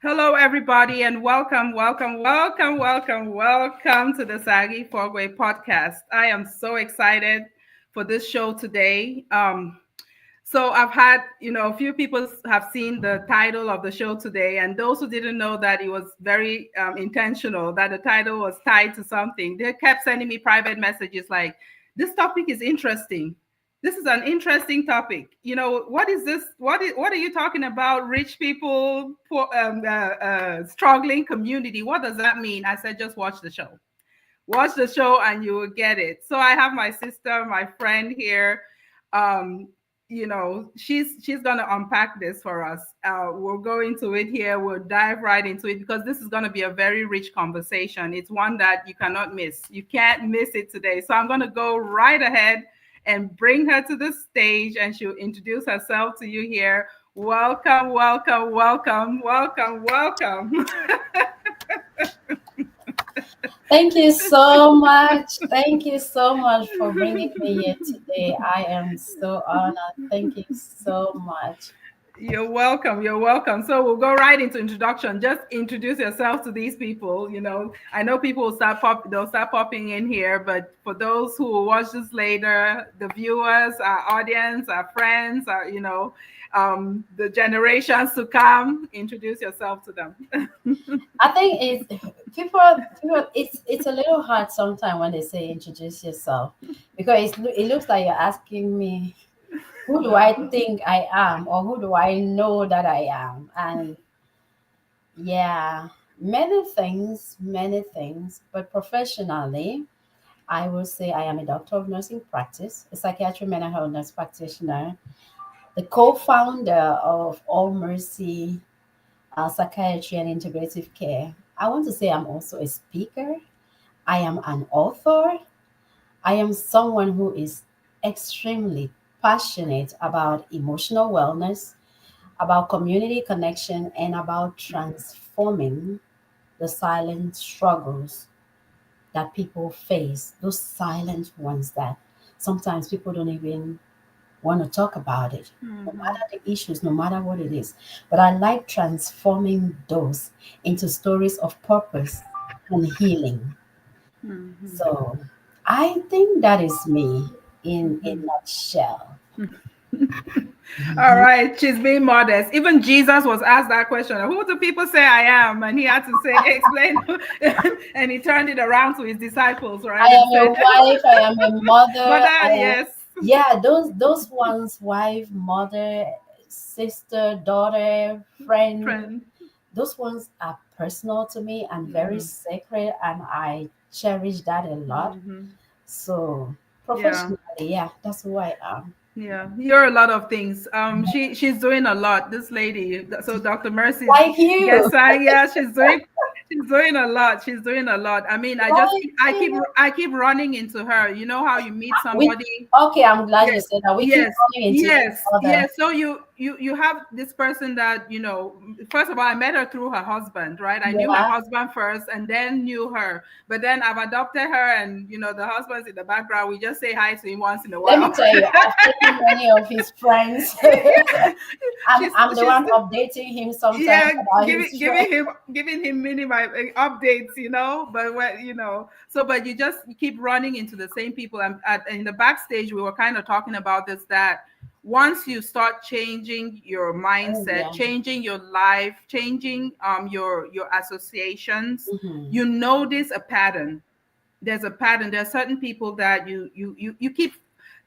Hello, everybody, and welcome to the Saggy Fogwe podcast. I am so excited for this show today. So I've had, a few people have seen the title of the show today, and those who didn't know that it was very intentional, that the title was tied to something. They kept sending me private messages like, "This topic is interesting. This is an interesting topic. What is this? What are you talking about? Rich people, poor, struggling community. What does that mean?" I said, "Just watch the show. Watch the show, and you will get it." So I have my sister, my friend here. Um, she's gonna unpack this for us. We'll go into it here. We'll dive right into it because this is gonna be a very rich conversation. It's one that you cannot miss. You can't miss it today. So I'm gonna go right ahead and bring her to the stage, and she'll introduce herself to you here. Welcome. Thank you so much. Thank you so much for bringing me here today. I am so honored. Thank you so much. You're welcome. You're welcome. So we'll go right into introduction. Just introduce yourself to these people. I know people will they'll start popping in here, but for those who will watch this later, the viewers, our audience, our friends, the generations to come, introduce yourself to them. I think it's a little hard sometimes when they say introduce yourself because it looks like you're asking me who do I think I am or who do I know that I am, and yeah, many things, but professionally, I will say I am a doctor of nursing practice, a psychiatry mental health nurse practitioner, the co-founder of All Mercy Psychiatry and Integrative Care. I want to say I'm also a speaker. I am an author. I am someone who is extremely passionate about emotional wellness, about community connection, and about transforming the silent struggles that people face, those silent ones that sometimes people don't even want to talk about it, no matter the issues, no matter what it is. But I like transforming those into stories of purpose and healing. Mhm. So I think that is me in a nutshell. All right, she's being modest. Even Jesus was asked that question, "Who do people say I am?" And he had to say, explain, and he turned it around to his disciples, I right, and am a said, wife, I am a mother, "Mother, yes, yeah, those ones, wife, mother, sister, daughter, friend, friend." those ones are personal to me and very Mhm. sacred, and I cherish that a lot. Mhm. So Yeah. professionally, yeah, that's who I am. Yeah, you're a lot of things. She's doing a lot. This lady, so Dr. Mercy's Like you, Ngeusang, yeah, she's doing a lot. She's doing a lot. I mean, like I keep you. I keep running into her. You know how you meet We somebody. okay. I'm glad Yeah. you said that. We keep Yes. running into each Yes. other. Yes. So you have this person that, first of all, I met her through her husband, right? I knew her Yeah. husband first and then knew her. But then I've adopted her, and the husband's in the background. We just say hi to him once in a Let me while. tell you, I've taken many of his friends. Yeah. I'm the She's one updating him sometimes yeah, about his giving friends. him mini updates, but but you keep running into the same people. And in the backstage we were kind of talking about this, that once you start changing your Oh mindset, yeah. changing your life, changing your associations, Hmm. you notice a pattern. There's a pattern. There are certain people that you keep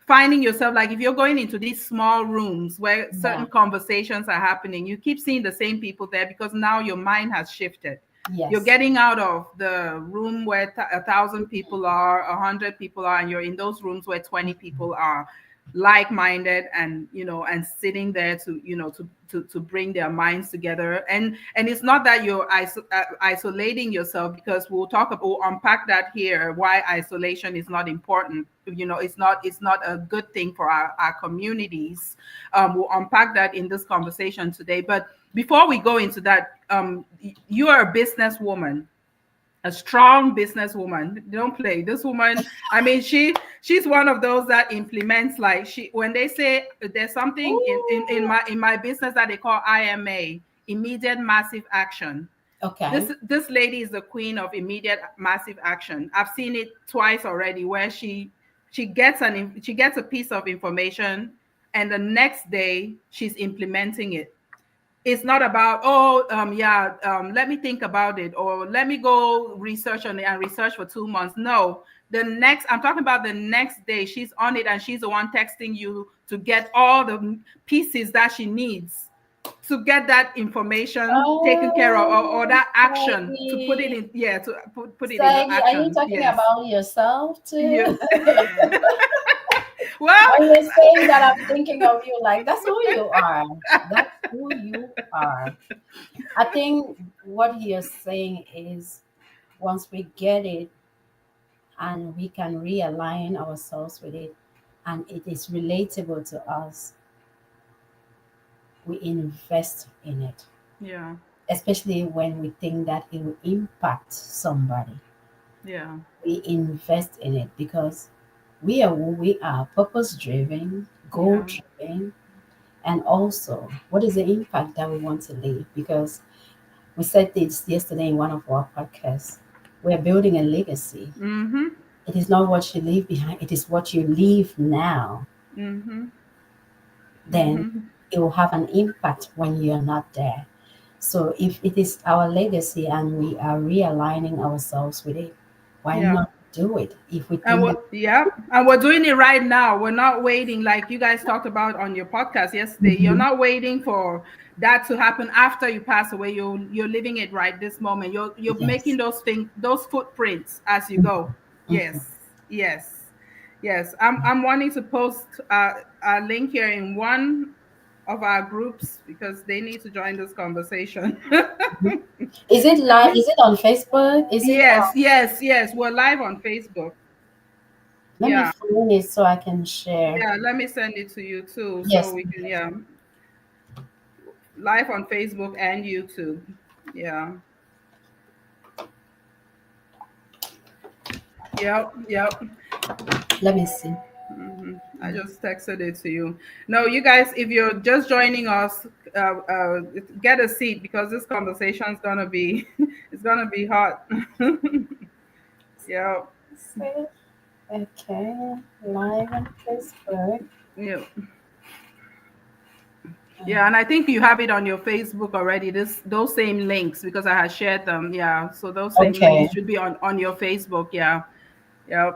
finding yourself, like if you're going into these small rooms where Yeah. certain conversations are happening, you keep seeing the same people there because now your mind has shifted. You're Yes. getting out of the room where 1,000 people are, 100 people are, and you're in those rooms where 20 people are like-minded, and and sitting there to to bring their minds together. And it's not that you're isolating yourself, because we'll unpack that here, why isolation is not important. It's not a good thing for our communities. We'll unpack that in this conversation today. But before we go into that, you are a businesswoman, a strong businesswoman. Don't play this woman. I mean, she's one of those that implements, like, she when they say there's something in Ooh. my business that they call IMA, immediate massive action. Okay. This lady is the queen of immediate massive action. I've seen it twice already where she gets a piece of information and the next day she's implementing it. It's not about, oh, yeah, let me think about it, or let me go research on it and research for 2 months. No, I'm talking about the next day she's on it and she's the one texting you to get all the pieces that she needs to get that information taken care of, or Oh, that action to put it Saggy. in, yeah, to put it into Saggy, are you action. talking Yes. about yourself too? You, well, When you're saying that, I'm thinking of you like that's who you are. That's who you are. I think what you're saying is once we get it and we can realign ourselves with it and it is relatable to us, we invest in it, yeah, especially when we think that it will impact somebody. yeah, We invest in it because we are who we are, purpose driven, goal yeah, driven, and also what is the impact that we want to leave? Because we said this yesterday in one of our podcasts. We're building a legacy. mm-hmm, It is not what you leave behind, it is what you leave now. mm-hmm, Then mm-hmm. it will have an impact when you're not there. So if it is our legacy and we are realigning ourselves with it, why Yeah. not do it? If we And think that, what, yeah, and we're doing it right now. We're not waiting, like you guys talked about on your podcast yesterday. You're Mhm, not waiting for that to happen after you pass away. You're living it right this moment. You're making yes. those things, those footprints as you Mhm, go. mhm. Yes, yes, yes. I'm wanting to post a link here in one of our groups because they need to join this conversation. Is it live? Is it on Facebook? Is it Yes, yes, yes. We're live on Facebook. let me Yeah. find it so I can share. Yeah, let me send it to you too, so Yes. we can, yeah, live on Facebook and YouTube. Yeah, yep, yep. Let me see. I just texted it to you. No, you guys, if you're just joining us, get a seat because this conversation is gonna be, it's gonna be hot. Yeah, See? Okay. Live on Facebook. yeah, yeah. And I think you have it on your Facebook already. Those same links because I had shared them. Yeah, so those same links Okay. should be on your Facebook. Yeah, yeah.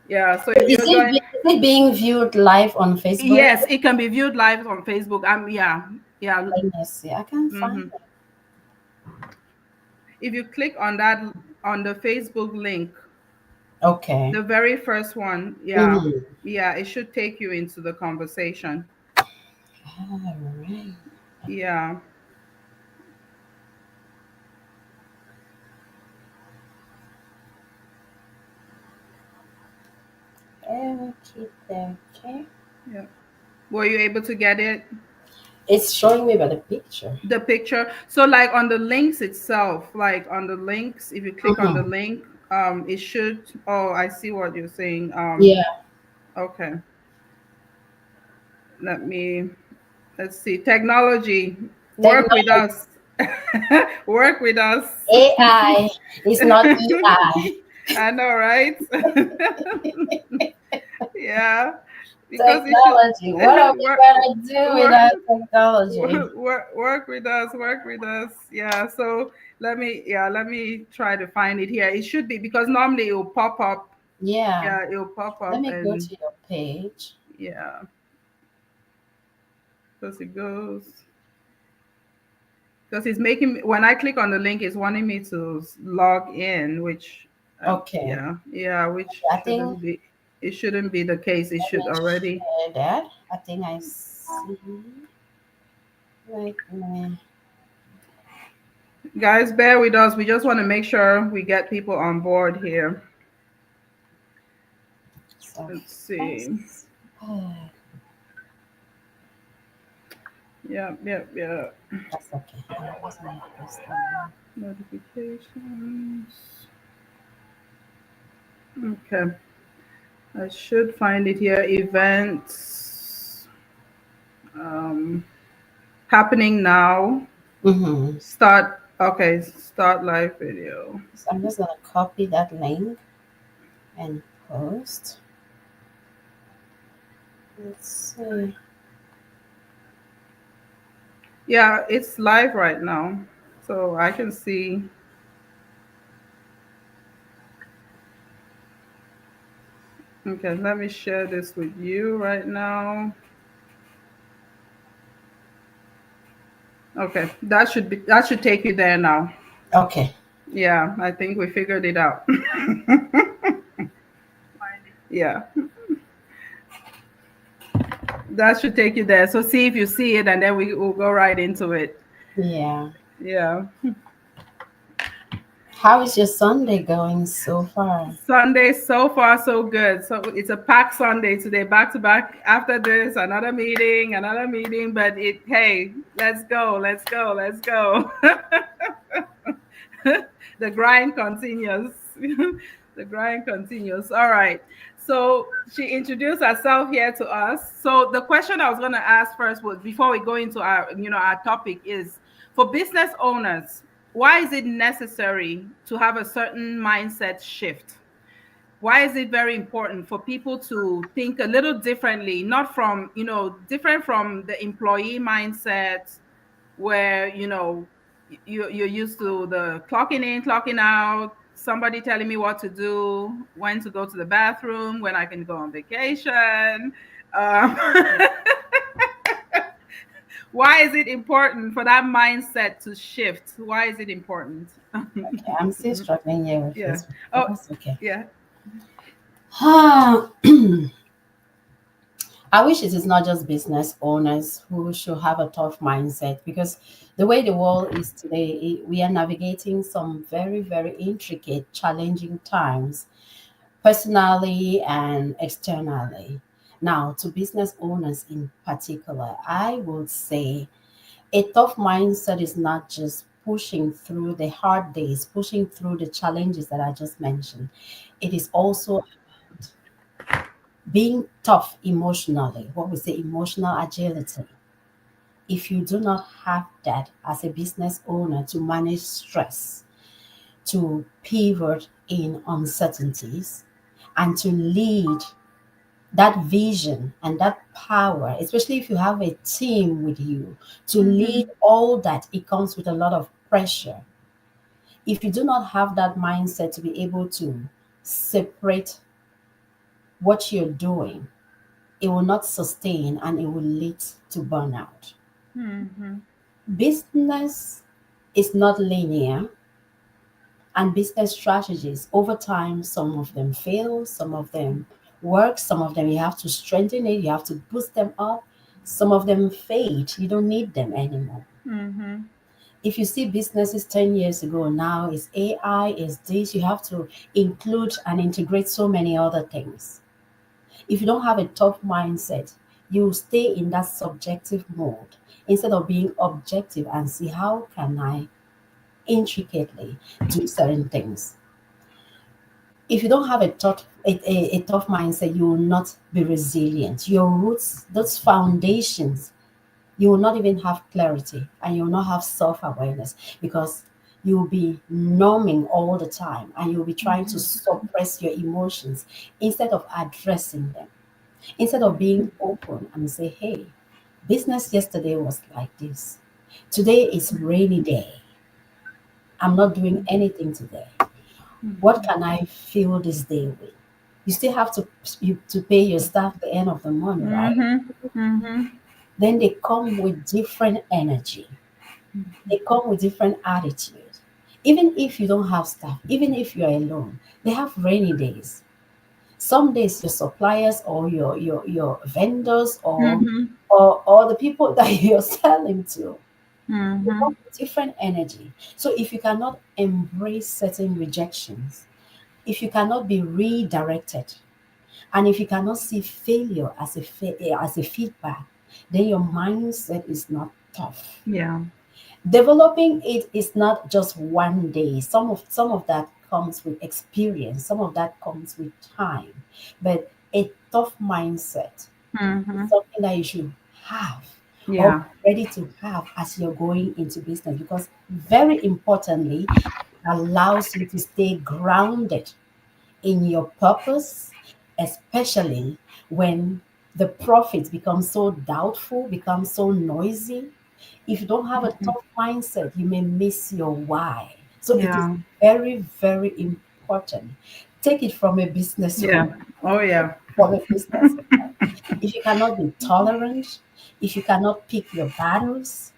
Yeah, so So if you're joining, is it being viewed live on Facebook? yes, it can be viewed live on Facebook. Yeah, yeah. Let me see. I can't find hmm it. If you click on that on the Facebook link, Okay. the very first one, yeah, Mm-hmm. yeah, it should take you into the conversation. All right. Yeah, Okay. Okay. yeah. Were you able to get it? It's showing me by the picture. The picture. So like on the links itself, like on the links, if you click on the Mm-hmm. link, it should. Oh, I see what you're saying. Yeah. Okay. Let me let's see. Technology, work with Technology. us. Work with us. AI is not EI. I know, right? Yeah, because you Technology. What are should we work, gonna do work, without technology? work with us. Work with us. Yeah. So let me try to find it here. It should be because normally it will pop up. Yeah. Yeah, it will pop Let up me go and to your page. yeah, because it goes. Because it's making when I click on the link, it's wanting me to log in, which Okay. yeah, yeah, which I think shouldn't be. It shouldn't be the case. It let should me already. share that. I think I see. Let me. Guys, bear with us. We just want to make sure we get people on board here. So Let's see. that's. Yeah, yeah, yeah. That's okay. I wasn't this one. Notifications. Okay. I should find it here. Events happening now. Mm-hmm. Start. Okay, start live video. So I'm just gonna copy that link and post. Let's see. Yeah, it's live right now, so I can see. Okay, let me share this with you right now. Okay, that should take you there now. Okay. Yeah, I think we figured it out. Yeah, that should take you there. So see if you see it, and then we will go right into it. Yeah. Yeah. How is your Sunday going so far? Sunday, so far so good. So it's a packed Sunday today, back to back. After this, another meeting. But hey, let's go, let's go, let's go. The grind continues. The grind continues. All right. So she introduced herself here to us. So the question I was going to ask first was, before we go into our topic, is for business owners, why is it necessary to have a certain mindset shift? Why is it very important for people to think a little differently, not from, different from the employee mindset, where you're used to the clocking in, clocking out, somebody telling me what to do, when to go to the bathroom, when I can go on vacation. um, why is it important for that mindset to shift? Why is it important? Okay, I'm still struggling here with Yeah. Facebook, but Oh, that's okay. yeah. Ah, I wish it is not just business owners who should have a tough mindset, because the way the world is today, we are navigating some very, very intricate, challenging times, personally and externally. Now, to business owners in particular, I would say a tough mindset is not just pushing through the hard days, pushing through the challenges that I just mentioned. It is also being tough emotionally, what we say emotional agility. If you do not have that as a business owner to manage stress, to pivot in uncertainties, and to lead that vision and that power, especially if you have a team with you to lead Hmm. all that, it comes with a lot of pressure. If you do not have that mindset to be able to separate what you're doing, it will not sustain and it will lead to burnout. Hmm. Business is not linear, and business strategies over time, some of them fail, some of them work, some of them you have to strengthen it, you have to boost them up, some of them fade, you don't need them anymore. Hmm. If you see businesses 10 years ago, now is AI, is this, you have to include and integrate so many other things. If you don't have a tough mindset, you stay in that subjective mode instead of being objective and see how can I intricately do certain things. If you don't have a tough mindset, you will not be resilient. Your roots, those foundations, you will not even have clarity and you will not have self-awareness, because you will be numbing all the time and you'll be trying to suppress your emotions instead of addressing them, instead of being open and say, hey, business yesterday was like this, today is rainy day, I'm not doing anything today, what can I fill this day with? You still have to pay your staff the end of the month, right? Hmm. Hmm. Then they come with different energy, they come with different attitude. Even if you don't have staff, even if you're alone, they have rainy days. Some days your suppliers or your vendors Hmm. or the people that you're selling to, they come Hmm. with different energy. So if you cannot embrace certain rejections, if you cannot be redirected, and if you cannot see failure as as a feedback, then your mindset is not tough. Yeah. Developing it is not just one day. Some of that comes with experience, some of that comes with time. But a tough mindset is Hmm. something that you should have or Yeah. be ready to have as you're going into business. Because very importantly, it allows you to stay grounded in your purpose, especially when the profits become so doubtful, become so noisy. If you don't have a tough mindset, you may miss your why. So it is Yeah. very, very important. Take it from a businesswoman, Yeah. Oh yeah. from a businesswoman. If you cannot be tolerant, if you cannot pick your battles,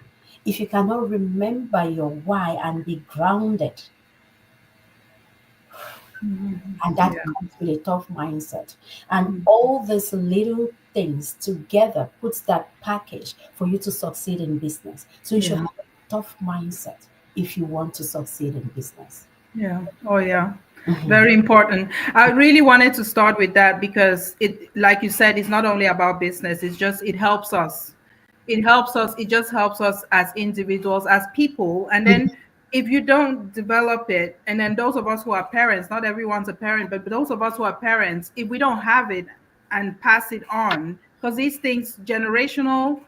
if you cannot remember your why and be grounded, and that Yeah. comes with a tough mindset. And all these little things together puts that package for you to succeed in business. So you should Yeah. have a tough mindset if you want to succeed in business. Yeah. Oh, yeah. Mhm. Very important. I really wanted to start with that because it, like you said, it's not only about business. It's just, it helps us. It helps us. It just helps us as individuals, as people. And Mhm. then if you don't develop it, and then those of us who are parents, not everyone's a parent, but those of us who are parents, if we don't have it and pass it on, because these things, generational,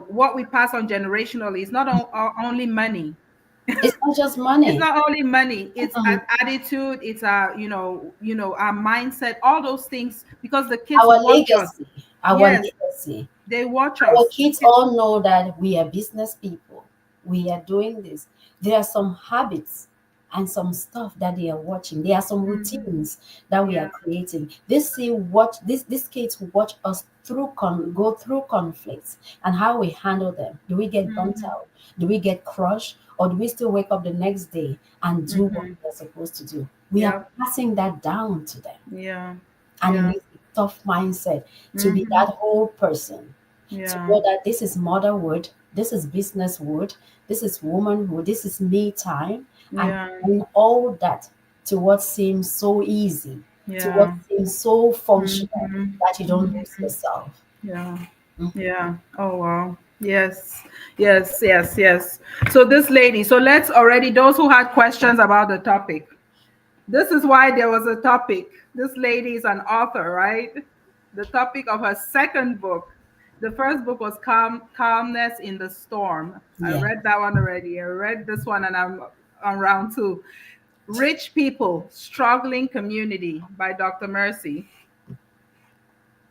what we pass on generationally is not only money. It's not just It's money. not only money, it's Mm-mm. an attitude, it's our our mindset, all those things, because the kids Our watch us. legacy, our Yes, legacy. they watch Our us. kids all know that we are business people. We are doing this. There are some habits and some stuff that they are watching. There are some routines that we are Yeah. creating. They see what these kids watch us go through conflicts and how we handle them. Do we get burnt out? Do we get crushed? Or do we still wake up the next day and do what Hmm. we're supposed to do? We are Yeah. passing that down to them. Yeah. And it Yeah. needs a tough mindset to be Hmm. that whole person, to Yeah. know that this is motherhood, this is businesswood, this is womanhood, this is me time, and Yeah. in all that to what seems so easy, to what Yeah. seems so functional Hmm. that you don't lose yourself. Yeah. Mm. Yeah. Oh wow. Yes. Yes. Yes. Yes. So this lady. So let's already, those who had questions about the topic. This is why there was a topic. This lady is an author, right? The topic of her second book. The first book was Calmness in the Storm. I Yeah. read that one already. I read this one and I'm on round two. Rich People, Struggling Community by Dr. Mercy.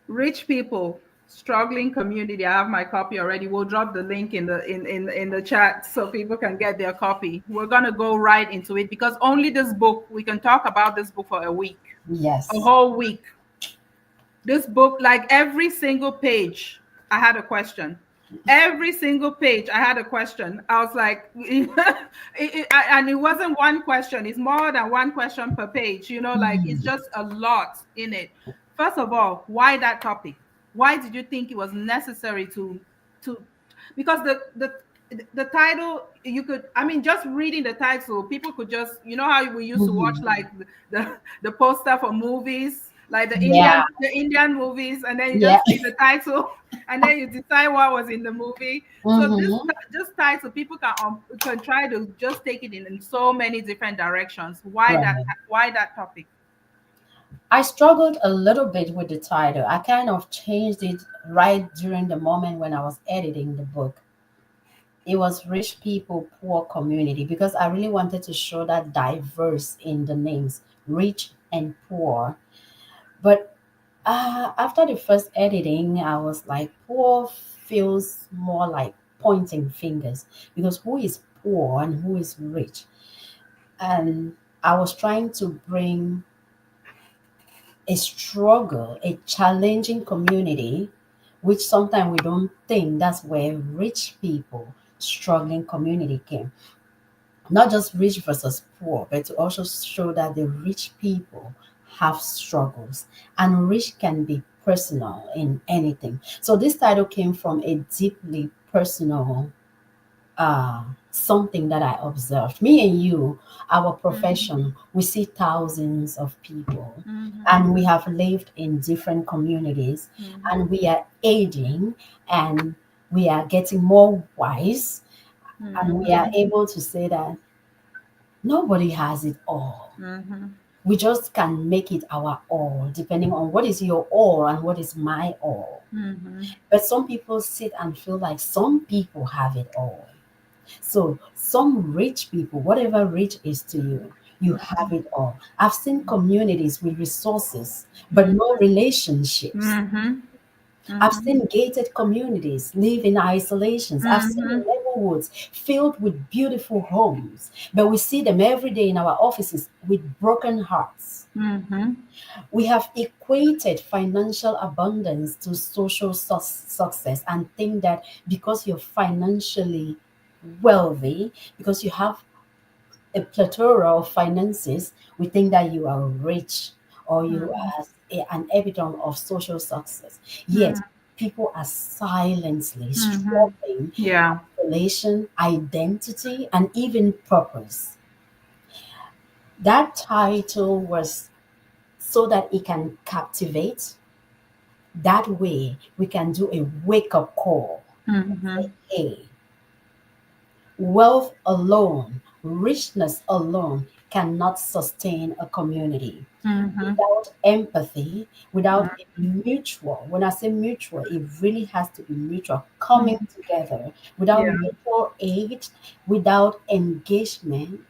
Rich People, Struggling Community. I have my copy already. We'll drop the link in the chat so people can get their copy. We're gonna go right into it because only this book, we can talk about this book for a week, a Yes. whole week. This book, like every single page, I had a question. Every single page, I had a question. I was like, and it wasn't one question. It's more than one question per page. Like it's Mm. just a lot in it. First of all, why that topic? Why did you think it was necessary to? Because the title, you could, I mean, just reading the title, people could just, how we used to watch Mhm. like the poster for movies, like the Yeah. Indian movies, and then you Yeah. just see the title, and then you decide what was in the movie. So Hmm. this title, people can try to just take it in so many different directions. Why that? Right. Why that topic? I struggled a little bit with the title. I kind of changed it right during the moment when I was editing the book. It was rich people, poor community, because I really wanted to show that diverse in the names, rich and poor. But after the first editing, I was like, poor feels more like pointing fingers because who is poor and who is rich? And I was trying to bring a struggle, a challenging community, which sometimes we don't think that's where rich people struggling community came. Not just rich versus poor, but to also show that the rich people have struggles and rich can be personal in anything. So this title came from a deeply personal something that I observed. Me and you, our profession, we see thousands of people and we have lived in different communities and we are aging and we are getting more wise and we are able to say that nobody has it all. We just can make it our all, depending on what is your all and what is my all. Mm-hmm. But some people sit and feel like some people have it all. So some rich people, whatever rich is to you, you have it all. I've seen communities with resources but no relationships. Mm-hmm. I've Mm-hmm. seen gated communities live in isolations. I've seen Mm-hmm. neighborhoods filled with beautiful homes, but we see them every day in our offices with broken hearts. Mm-hmm. We have equated financial abundance to social success and think that because you're financially wealthy, because you have a plethora of finances, we think that you are rich or you are an epitome of social success. Yet, people are silently Mm-hmm. struggling Yeah. relation, identity, and even purpose. That title was so that it can captivate. That way, we can do a wake up call. Mm-hmm. Hey, wealth alone, richness alone cannot sustain a community. Mm-hmm. Without empathy, without a mutual, when I say mutual, it really has to be mutual, coming together, without Yeah. mutual aid, without engagement,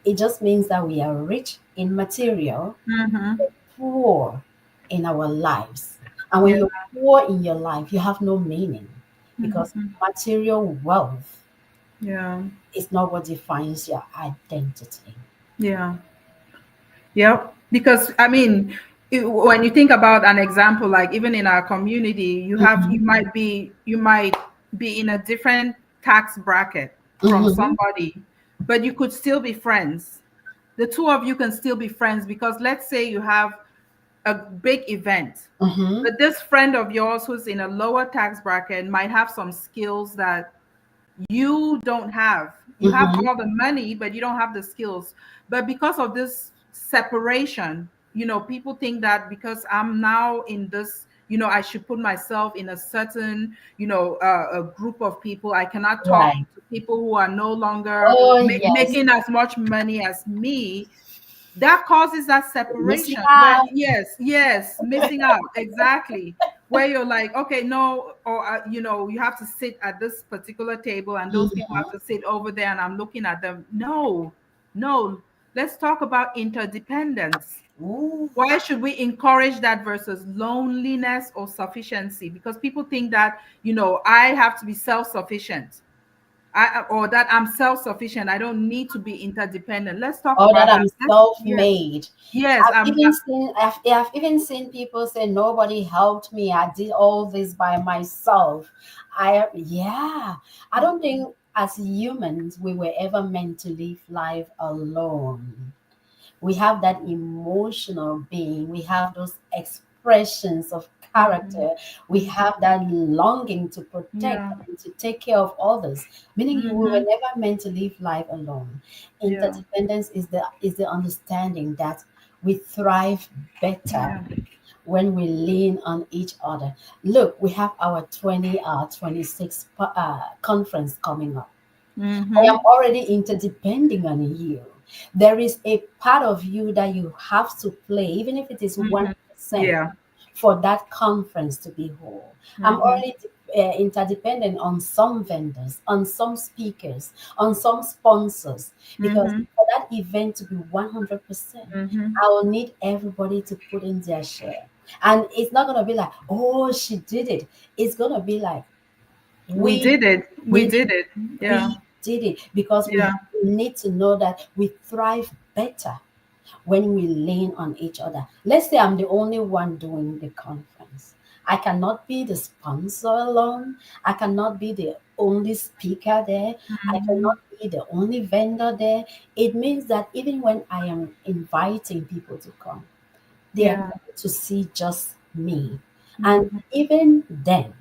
it just means that we are rich in material, Mm-hmm. poor in our lives. And when Yeah. you're poor in your life, you have no meaning because Mm-hmm. material wealth Yeah. is not what defines your identity. Yeah. Yeah, because I mean, when you think about an example, like even in our community, Mhm, you might be in a different tax bracket from mhm, somebody, but you could still be friends. The two of you can still be friends because let's say you have a big event, mhm, but this friend of yours who's in a lower tax bracket might have some skills that you don't have. You have mhm. all the money, but you don't have the skills. But because of this separation, people think that because I'm now in this, I should put myself in a certain, a group of people. I cannot talk Right. to people who are no longer Oh, yes. making as much money as me. That causes that Missing separation where, out. yes, missing out, exactly, where you're like, okay, no, or you have to sit at this particular table and those people have Mhm. to sit over there and I'm looking at them. No, no, let's talk about interdependence. Ooh. Why should we encourage that versus loneliness or sufficiency? Because people think that, I have to be self-sufficient. Or that I'm self-sufficient. I don't need to be interdependent. Let's talk Or that about that. I'm Yes, self-made. yes. I've even seen people say nobody helped me. I did all this by myself. Yeah. I don't think as humans we were ever meant to live life alone. We have that emotional being, we have those expressions of Mhm, character, we have that longing to protect yeah. and to take care of others, meaning you we were Hmm. never meant to live life alone. Yeah. Interdependence is the understanding that we thrive better Yeah. when we lean on each other. Look, we have our 26 conference coming up. I am Hmm. already interdepending on you. There is a part of you that you have to play, even if it is Hmm. 1%, Yeah. for that conference to be whole. I'm Hmm. already interdependent on some vendors, on some speakers, on some sponsors, because Hmm. for that event to be 100%, Hmm. I will need everybody to put in their share. And it's not going to be like, oh, she did it. It's going to be like, We we did it. We did it. did it. Yeah. We did it because Yeah. we need to know that we thrive better when we lean on each other. Let's say I'm the only one doing the conference. I cannot be the sponsor alone. I cannot be the only speaker there. I Hmm. cannot be the only vendor there. It means that even when I am inviting people to come, they are Yeah. going to see just me. And Hmm. even then,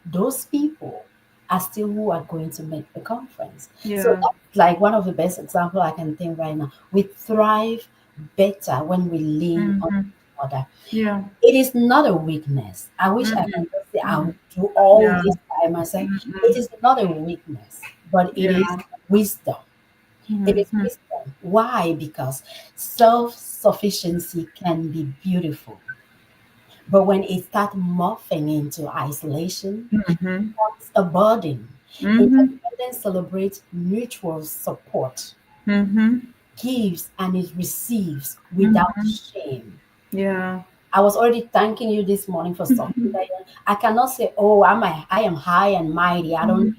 those people are still who are going to make the conference. So Yeah. that's like one of the best example I can think right now. We thrive better when we lean on Hmm. each other. Yeah. It is not a weakness. I wish I Hmm. can just say I Hmm. will do all Yeah. this by myself. It Hmm. is not a weakness, but it Yeah. is wisdom. It is Hmm. wisdom. Why? Because self sufficiency can be beautiful, but when it starts morphing into isolation, Mm-hmm. it's a burden. Mm-hmm. Interdependence celebrates mutual support, Mm-hmm. gives and it receives without Mm-hmm. shame. Yeah. I was already thanking you this morning for something that I cannot say, oh, I am high and mighty. I don't,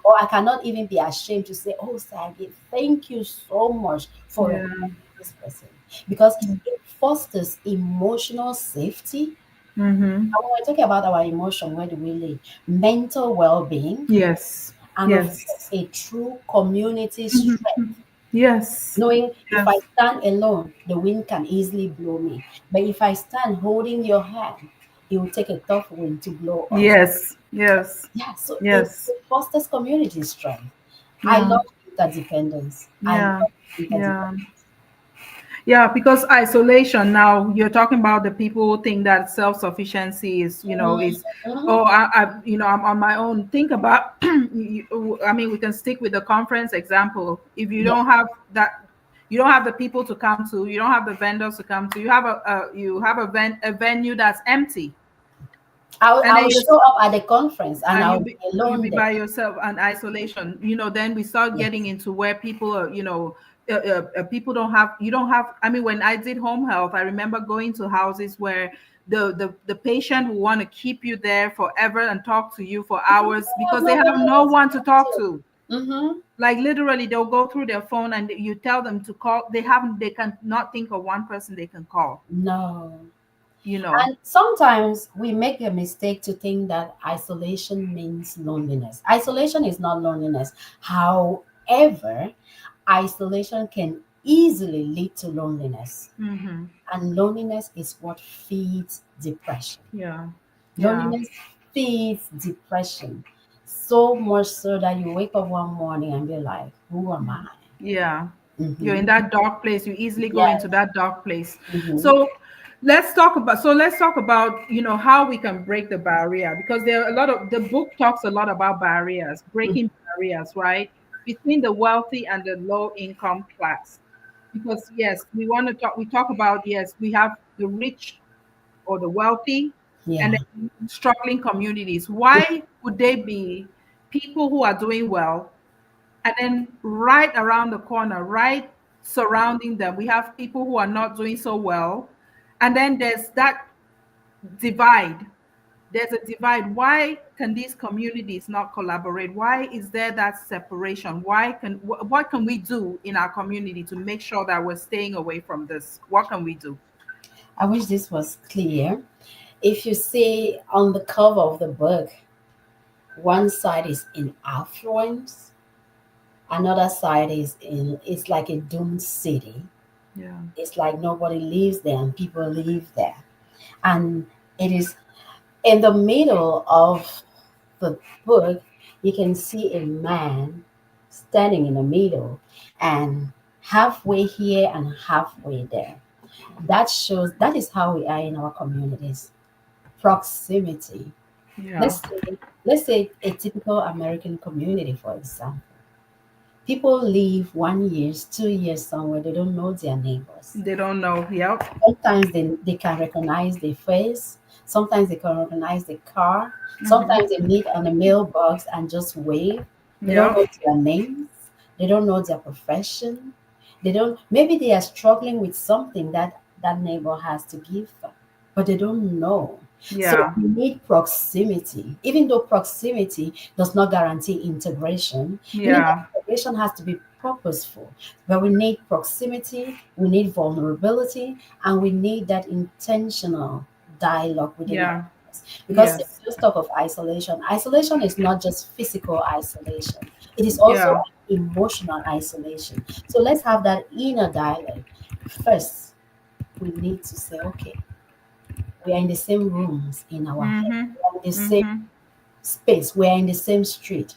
or I cannot even be ashamed to say, oh, Sagi, thank you so much for Yeah. recognizing this person. Because it fosters emotional safety. Mm-hmm. And when we're talking about our emotion, where do we live? Mental well being, Yes. and of course, Yes. a true community strength. Mm-hmm. Yes. Knowing if I Yes. stand alone, the wind can easily blow me. But if I stand holding your hand, it will take a tough wind to blow us. Yes. Yes. Yeah, so Yes. it fosters community strength. I Yeah. love interdependence. I Yeah. love interdependence. Yeah. Yeah, because isolation now, you're talking about the people who think that self-sufficiency is, is, Mhm. oh, I'm on my own. Think about, I mean, we can stick with the conference example. If you Yeah, don't have that, you don't have the people to come to, you don't have the vendors to come to, you have a venue that's empty, and I then will you show up at the conference and and I'll be you alone be there. by yourself and isolation, then we start getting Yes. into where people are, people don't have, you don't have, I mean, when I did home health, I remember going to houses where the patient will want to keep you there forever and talk to you for Because hours they have because they have nobody no else to one to talk talk to. to. Mm-hmm. Like literally they'll go through their phone and you tell them to call, they can not think of one person they can call, No. you know And sometimes we make a mistake to think that isolation means loneliness. Isolation is not loneliness. However, isolation can easily lead to loneliness. hmm And loneliness is what feeds depression. yeah, yeah, Loneliness feeds depression. So much so that you wake up one morning and be like, who am I? yeah. You're in Mm-hmm. that dark place, you easily go into Yes. that dark place. Mm-hmm. So let's talk about how we can break the barrier, because there are a lot of, the book talks a lot about barriers, breaking barriers, right, between the wealthy and the low income class. Because yes, we talk about, yes, we have the rich or the wealthy, and Yeah. then struggling communities. Why would they be people who are doing well, and then right around the corner, right surrounding them, we have people who are not doing so well. And then there's that divide. There's a divide. Why can these communities not collaborate? Why is there that separation? What can we do in our community to make sure that we're staying away from this? What can we do? I wish this was clear. If you see on the cover of the book, one side is in affluence, another side is in, it's like a doomed city. Yeah. It's like nobody lives there and people live there. And it is in the middle of the book, you can see a man standing in the middle and halfway here and halfway there. That shows that is how we are in our communities. Proximity. Yeah. Let's say a typical American community, for example. People live 1 year, 2 years somewhere, they don't know their neighbors. They don't know. Yep. Sometimes they can recognize their face, sometimes they can recognize the car, hmm sometimes they meet on a mailbox and just wave. They don't Yep. know their names, they don't know their profession, they don't, maybe they are struggling with something that that neighbor has to give them, but they don't know. So Yeah. we need proximity. Even though proximity does not guarantee integration, meaning that Yeah. integration has to be purposeful. But we need proximity, we need vulnerability, and we need that intentional dialogue within Yeah. us. Because if Yes. you just talk of isolation, isolation is not just physical isolation, it is also Yeah. emotional isolation. So let's have that inner dialogue. First, we need to say, okay, we are in the same rooms in our head. Mm-hmm. We are in the same Mm-hmm. space. We are in the same street,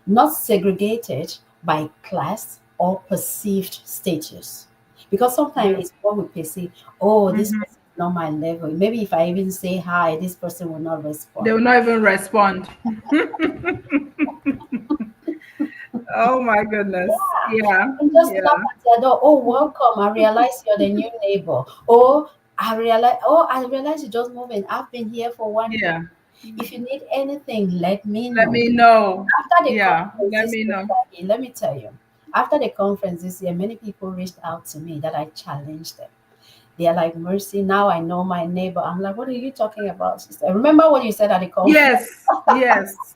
not segregated by class or perceived status. Because sometimes Yeah. it's what we perceive. Oh, this Mm-hmm. person is not my level. Maybe if I even say hi, this person will not They respond. will not even respond. Oh my goodness. Yeah. And just knock Yeah. at their door. Oh, welcome. I realize you're the new neighbor. Oh, I realize you just moved in. I've been here for 1 year. Yeah. If you need anything, let me Let know. me know. After the Yeah. conference Let this me year, know. Shaggy, let me tell you, after the conference this year, many people reached out to me that I challenged them. They're like, Mercy, now I know my neighbor. I'm like, what are you talking about? She said, remember what you said at the conference? Yes. Yes.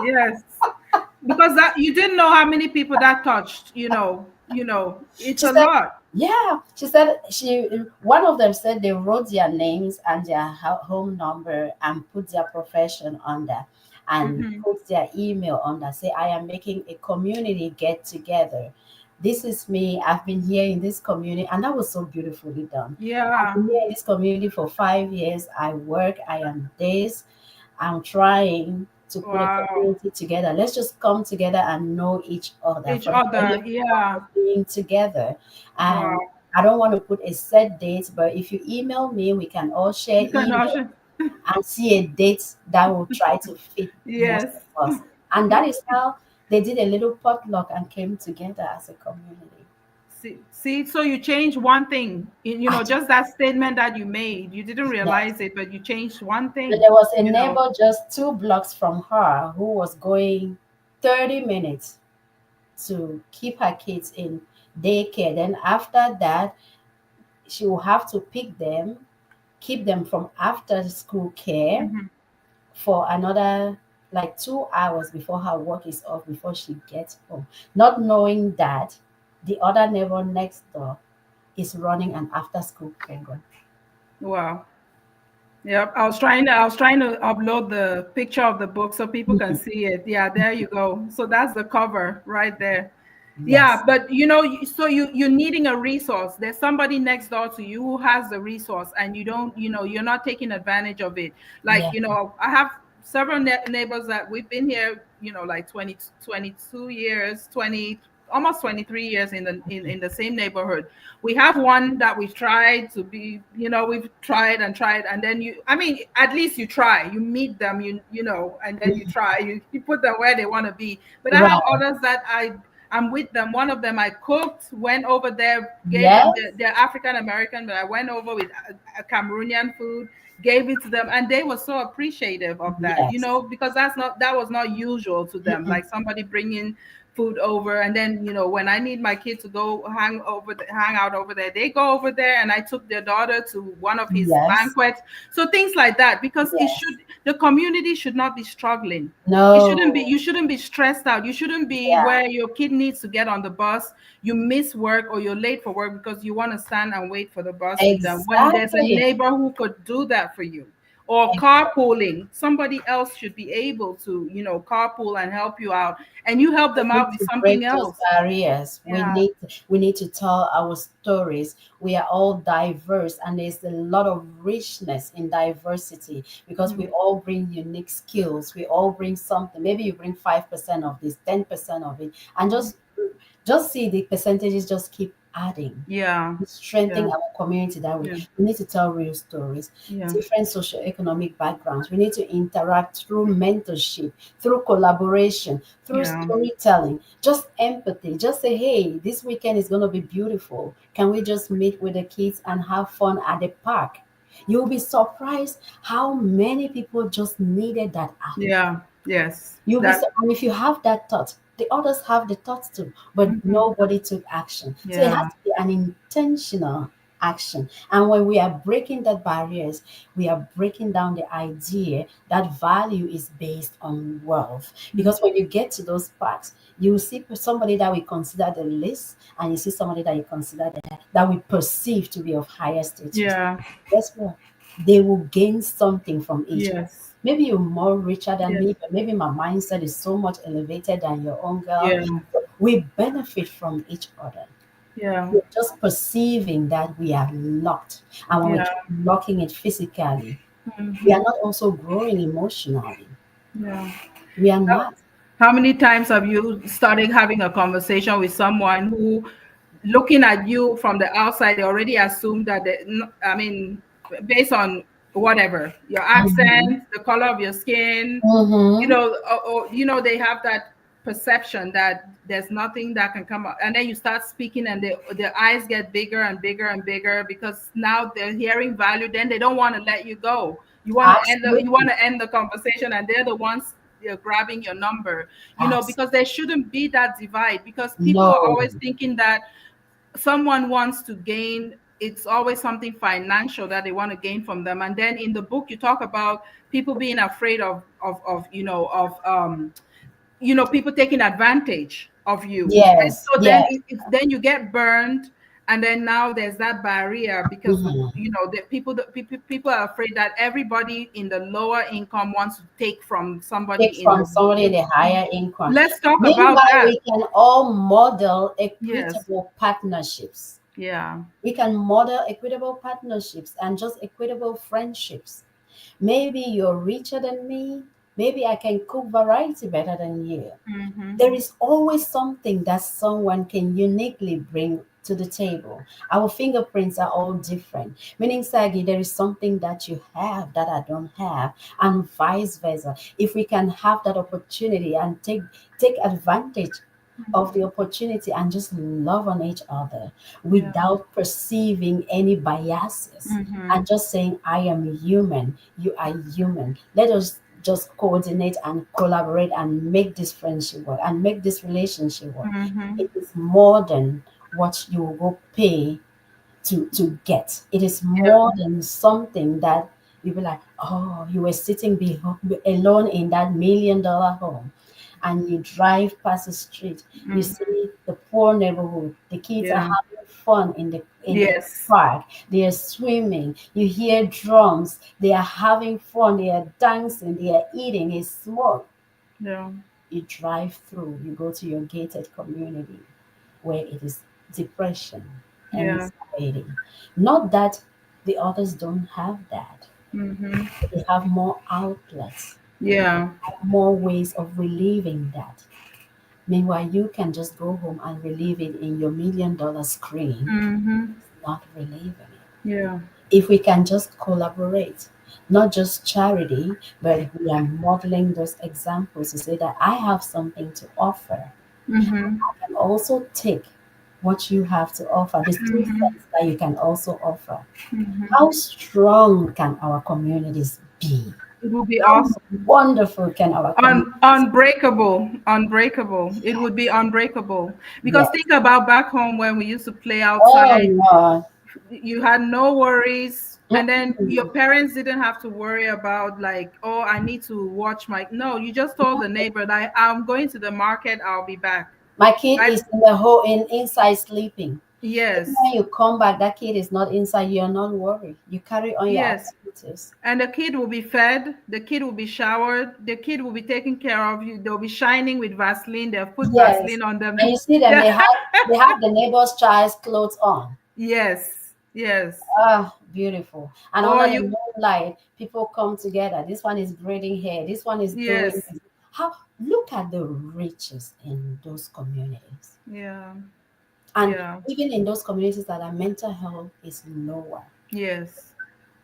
Yes. Because that you didn't know how many people that touched, it's She a said, lot. yeah. She said one of them said they wrote their names and their home number and put their profession under and Hmm. put their email under. Say, I am making a community get together. This is me. I've been here in this community, and that was so beautifully done. I've Yeah. been here in this community for 5 years. I work. I am this. I'm trying to put a Wow. community together. Let's just come together and know each other Each for the other. benefit Yeah. of being together. Wow. And I don't want to put a set date, but if you email me, we can all share You can email also. and see a date that will try to fit most Yes. of us. And that is how they did a little potluck and came together as a community. See, so you changed one thing, I just that statement that you made. You didn't yes. realize it, but you changed one And thing, there was a you know. neighbor just 2 blocks from her who was going 30 minutes to keep her kids in daycare. Then after that, she will have to pick them, keep them from after school care Mhm. for another like 2 hours before her work is off before she gets home. Not knowing that the other neighbor next door is running an after school program. Wow. Yep. I was trying to upload the picture of the book so people can see it. Yeah, there you go. So that's the cover right there. Yeah, Yes. but so you're needing a resource. There's somebody next door to you who has the resource, and you don't, you're not taking advantage of it. Like, Yeah. I have several neighbors that we've been here, like 20, 22 years, 20, almost 23 years in the same neighborhood. We have one that we've tried to be, we've tried and tried, and then I mean, at least you try, you meet them, and then you try, you put them where they want to be. But I have Right. others that I'm with them. One of them I cooked, went over there, gave them, Yes. they're African American, but I went over with a Cameroonian food, gave it to them, and they were so appreciative of that, Yes. because that was not usual to them. Mm-mm. Like somebody bringing food over, and then when I need my kid to go hang out over there, they go over there, and I took their daughter to one of his Yes. banquets. So things like that, because Yes. the community should not be struggling. It shouldn't be No. you shouldn't be stressed out. You shouldn't be Yeah. where your kid needs to get on the bus, you miss work or you're late for work because you want to stand and wait for the bus with them, when there's a Exactly. neighbor who could do that for you. Or carpooling, somebody else should be able to carpool and help you out, and you help We them need out with to something break those else. barriers. Yeah. We need to tell our stories. We are all diverse, and there's a lot of richness in diversity because we Mm. all bring unique skills. We all bring something. Maybe you bring 5% of this, 10% of it, and just see the percentages just keep adding. Yeah. Strengthen Yeah. our community that way. Yeah. We need to tell real stories, Yeah. different socioeconomic backgrounds. We need to interact through mentorship, through collaboration, through Yeah. storytelling, just empathy. Just say, hey, this weekend is going to be beautiful. Can we just meet with the kids and have fun at the park? You'll be surprised how many people just needed that outlet. Yeah. Yes. You'll be That. so, and if you have that thought, the others have the thoughts too, but Mhm. nobody took action. So it has Yeah. to be an intentional action. And when we are breaking that barriers, we are breaking down the idea that value is based on wealth. Mm. Because when you get to those parts, you will see somebody that we consider the least, and you see somebody that you consider that we perceive to be of higher status. Yeah. Guess what? They will gain something from each. Yes. Maybe you're more richer than Yes. me, but maybe my mindset is so much elevated than your own girl. Yeah. We benefit from each other. Yeah. We're just perceiving that we are locked. And when we Yeah. keep locking it physically, we are Mhm. not also growing emotionally. Yeah. We are not. How many times have you started having a conversation with someone who, looking at you from the outside, they already assume that I mean, based on whatever, your Mhm. accent, the color of your skin, Mhm. they have that. perception that there's nothing that can come up, and then you start speaking and their eyes get bigger and bigger and bigger because now they're hearing value, then they don't want to let you go. You want Absolutely. to end the conversation, and they're the ones, they're grabbing your number, Absolutely. because there shouldn't be that divide, because people are No. always thinking that someone wants to gain, it's always something financial that they want to gain from them. And then in the book you talk about people being afraid of people taking advantage of you. And Yes. so then Yes. then you get burned, and then now there's that barrier because Mhm. the people are afraid that everybody in the lower income wants to take from Take somebody in from the somebody in the higher income. let's talk about Meanwhile, that. we can all model Yes. equitable partnerships. Yeah. We can model equitable partnerships and just equitable friendships. Maybe you're richer than me. Maybe I can cook variety better than you. Mm-hmm. There is always something that someone can uniquely bring to the table. Our fingerprints are all different. Meaning, Sagi, there is something that you have that I don't have, and vice versa. If we can have that opportunity and take advantage of the opportunity and just love on each other Yeah. without perceiving any biases Mm-hmm. and just saying, I am human, you are human. Let us just coordinate and collaborate and make this friendship work and make this relationship work. Mm-hmm. It is more than what you will go pay to get. It is more Yeah. than something that you be like, oh, you were sitting alone in that $1 million home, and you drive past the street, you Mm-hmm. see the poor neighborhood, the kids are Yeah. having fun in the Yes. park, they are swimming, you hear drums, they are having fun, they are dancing, they are eating, it's smoke. Yeah. You drive through, you go to your gated community where it is depression, Yeah. anxiety. Not that the others don't have that. Mm-hmm. They have more outlets, Yeah. more ways of relieving that. Meanwhile, you can just go home and relieve it in your $1 million screen, Mm-hmm. not relieving it. Yeah. If we can just collaborate, not just charity, but we are modeling those examples to say that I have something to offer. Mm-hmm. Can also take what you have to offer, the 2 cents that you can also offer. Mm-hmm. How strong can our communities be? It would be How awesome. wonderful can our communities Unbreakable, unbreakable. It would be unbreakable. be? Because Yes. think about back home when we used to play Oh outside, Lord. you had no worries. And then your Mm-mm. parents didn't have to worry about like, oh, I need to watch my. No, you just told the neighbor that I'm going to the market. I'll be back. My kid Right? is in the hole inside sleeping. Even when Yes. you come back, that kid is not inside. You're not worried. You carry on your Yes. activities. And the kid will be fed, the kid will be showered, the kid will be taken care of. You, they'll be shining with Vaseline. They'll put Yes. Vaseline on them. And you see them, Yeah. they have the neighbor's child's clothes on. Yes. Yes. Ah, beautiful. And Or under the you, moonlight, people come together. This one is braiding hair. This one is doing yes. this. How look at the riches in those communities. Yeah. And Yeah. even in those communities that our mental health is lower. Yes.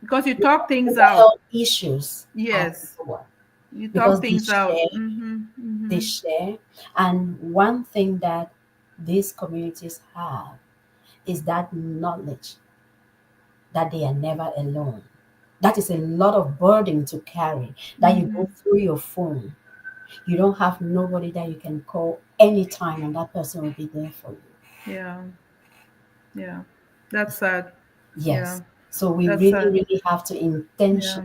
Because you talk things Mental out. health issues are Yes. lower You talk because things out. Mm-hmm. they Mm-hmm. share. And one thing that these communities have is that knowledge that they are never alone. That is a lot of burden to carry that you Mm-hmm. go through your phone. You don't have nobody that you can call anytime and that person will be there for you. Yeah. Yeah. That's sad. Yeah. Yes. So we That's really, sad. really have to Yeah.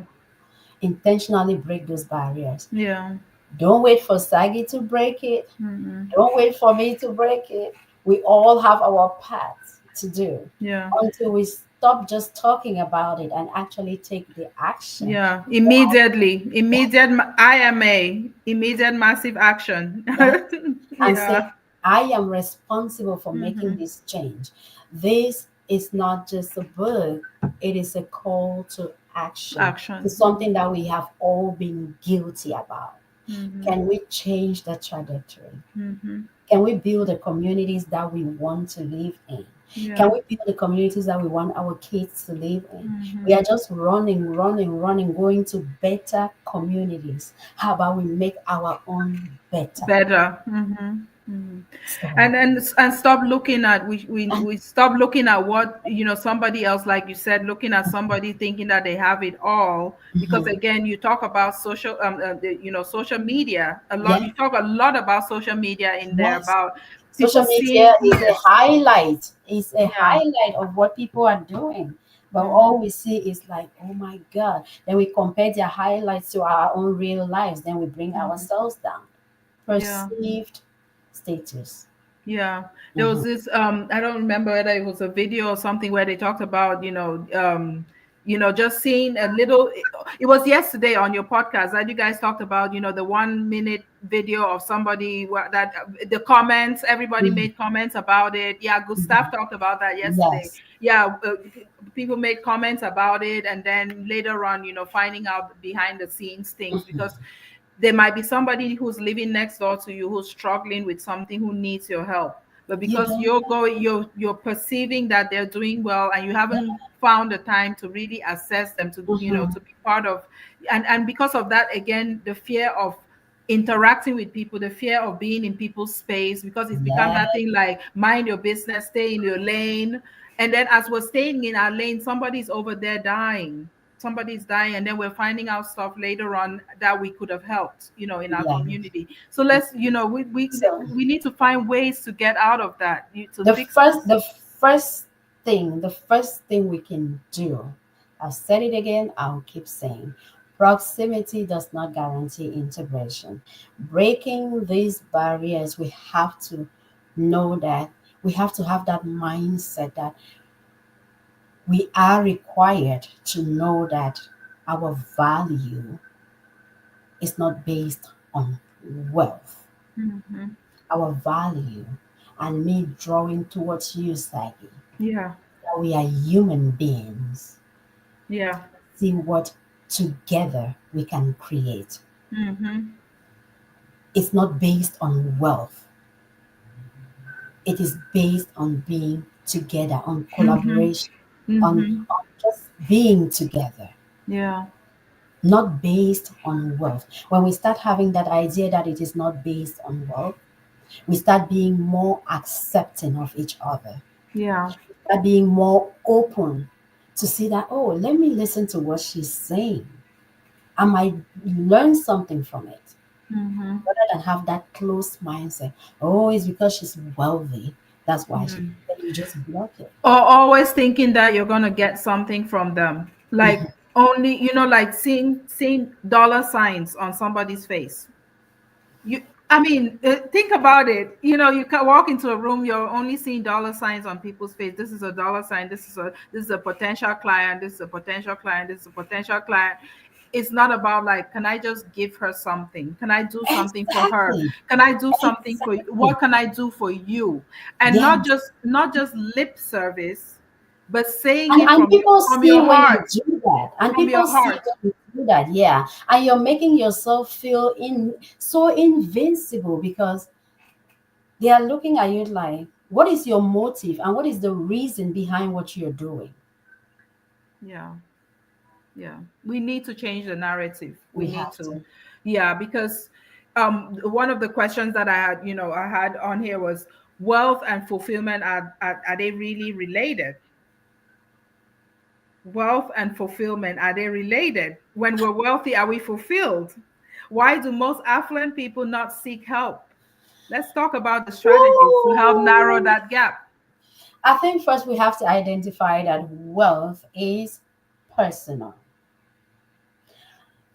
intentionally break those barriers. Yeah. Don't wait for Sagi to break it. Mm-hmm. Don't wait for me to break it. We all have our parts to do Yeah. until we stop just talking about it and actually take the action. Yeah. Immediately. Immediate IMA. Immediate massive action. Yes. And say, Yeah. I am responsible for making Mm-hmm. this change. This is not just a book, it is a call to action, to Action. something that we have all been guilty about. Mm-hmm. Can we change the trajectory? Mm-hmm. Can we build the communities that we want to live in? Yeah. Can we build the communities that we want our kids to live in? We Hmm. are just running, going to better communities. How about we make our own better? Better. Hmm. So, And stop looking at we stop looking at what somebody else, like you said, looking at somebody thinking that they have it all, because mhm. again you talk about social social media a lot. Yeah, You talk a lot about social media in there, yes. about people Social seeing. media is a Yes. highlight. It's a Yeah. highlight of what people are doing. But Hmm. all we see is like, oh my God. Then we compare their highlights to our own real lives. Then we bring Hmm. ourselves down. Yeah. Perceived status. Yeah, there was Mhm. this I don't remember whether it was a video or something where they talked about, just seeing a little. It was yesterday on your podcast that you guys talked about, the 1 minute video of somebody that the comments, everybody Mhm. made comments about it. Yeah, Gustav Mhm. talked about that yesterday. Yes. Yeah, people made comments about it, and then later on, finding out behind the scenes things, Mhm. because there might be somebody who's living next door to you who's struggling with something, who needs your help, but You because don't. you're perceiving that they're doing well, and you haven't found the time to really assess them, to Mhm. to be part of. And because of that, again, the fear of interacting with people, the fear of being in people's space, because it's become Yeah. that thing like mind your business, stay in your lane. And then as we're staying in our lane, somebody's over there dying, somebody's dying, and then we're finding out stuff later on that we could have helped, in our Yeah. community. So let's, So we need to find ways to get out of that, to the fix first this. the the first thing we can do, I'll say it again, I'll keep saying, proximity does not guarantee integration. Breaking these barriers, we have to know that we have to have that mindset that we are required to know that our value is not based on wealth. Hmm. Our value, and me drawing towards you, Sagi, Yeah. that we are human beings. Yeah. See what together we can create. Hmm. It's not based on wealth, it is based on being together, on Hmm. collaboration, Hmm. on just being together, Yeah. not based on wealth. When we start having that idea that it is not based on wealth, we start being more accepting of each other, Yeah. start being more open to see that, oh, let me listen to what she's saying. I might learn something from it, Hmm. rather than have that closed mindset. Oh, it's because she's wealthy. That's why she. Then you just block it. Or always thinking that you're going to get something from them, like Mhm. only, like seeing dollar signs on somebody's face. You I mean, think about it. You can walk into a room, you're only seeing dollar signs on people's face. This is a dollar sign, this is a potential client, this is a potential client, this is a potential client. It's not about, like, can I just give her something, can I do something for her, Exactly. can I do something for you, Exactly. what can I do for you? And not Yes. just lip service, but saying And it and people from see your when you heart, do that. And from your people see heart. when you do that. Yeah. And you're making yourself feel so invincible because they are looking at you like, what is your motive and what is the reason behind what you're doing? Yeah. Yeah, we need to change the narrative. We We need have to. to. Yeah, because one of the questions that I had on here was, wealth and fulfillment, are they really related? Wealth and fulfillment, are they related? When we're wealthy, are we fulfilled? Why do most affluent people not seek help? Let's talk about the strategies to help narrow Woo! that gap. I think first we have to identify that wealth is personal.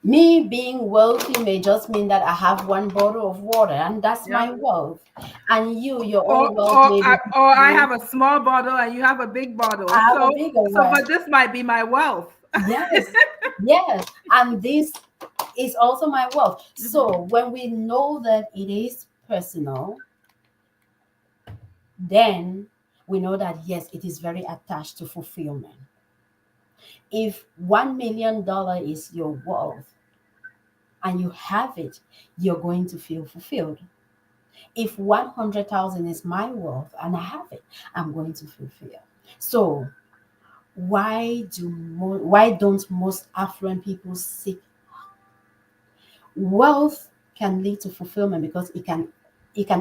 Me being wealthy may just mean that I have one bottle of water and that's Yeah. my wealth. And your or own wealth or may I, be or I you. have a small bottle and you have a big bottle. I have a So bigger so one. but this might be my wealth. Yes, yes. And this is also my wealth. Mhm. So when we know that it is personal, then we know that yes, it is very attached to fulfillment. If $1 million is your wealth and you have it, you're going to feel fulfilled. If 100,000 is my wealth and I have it, I'm going to fulfill. So why don't most affluent people seek wealth? Can lead to fulfillment because it can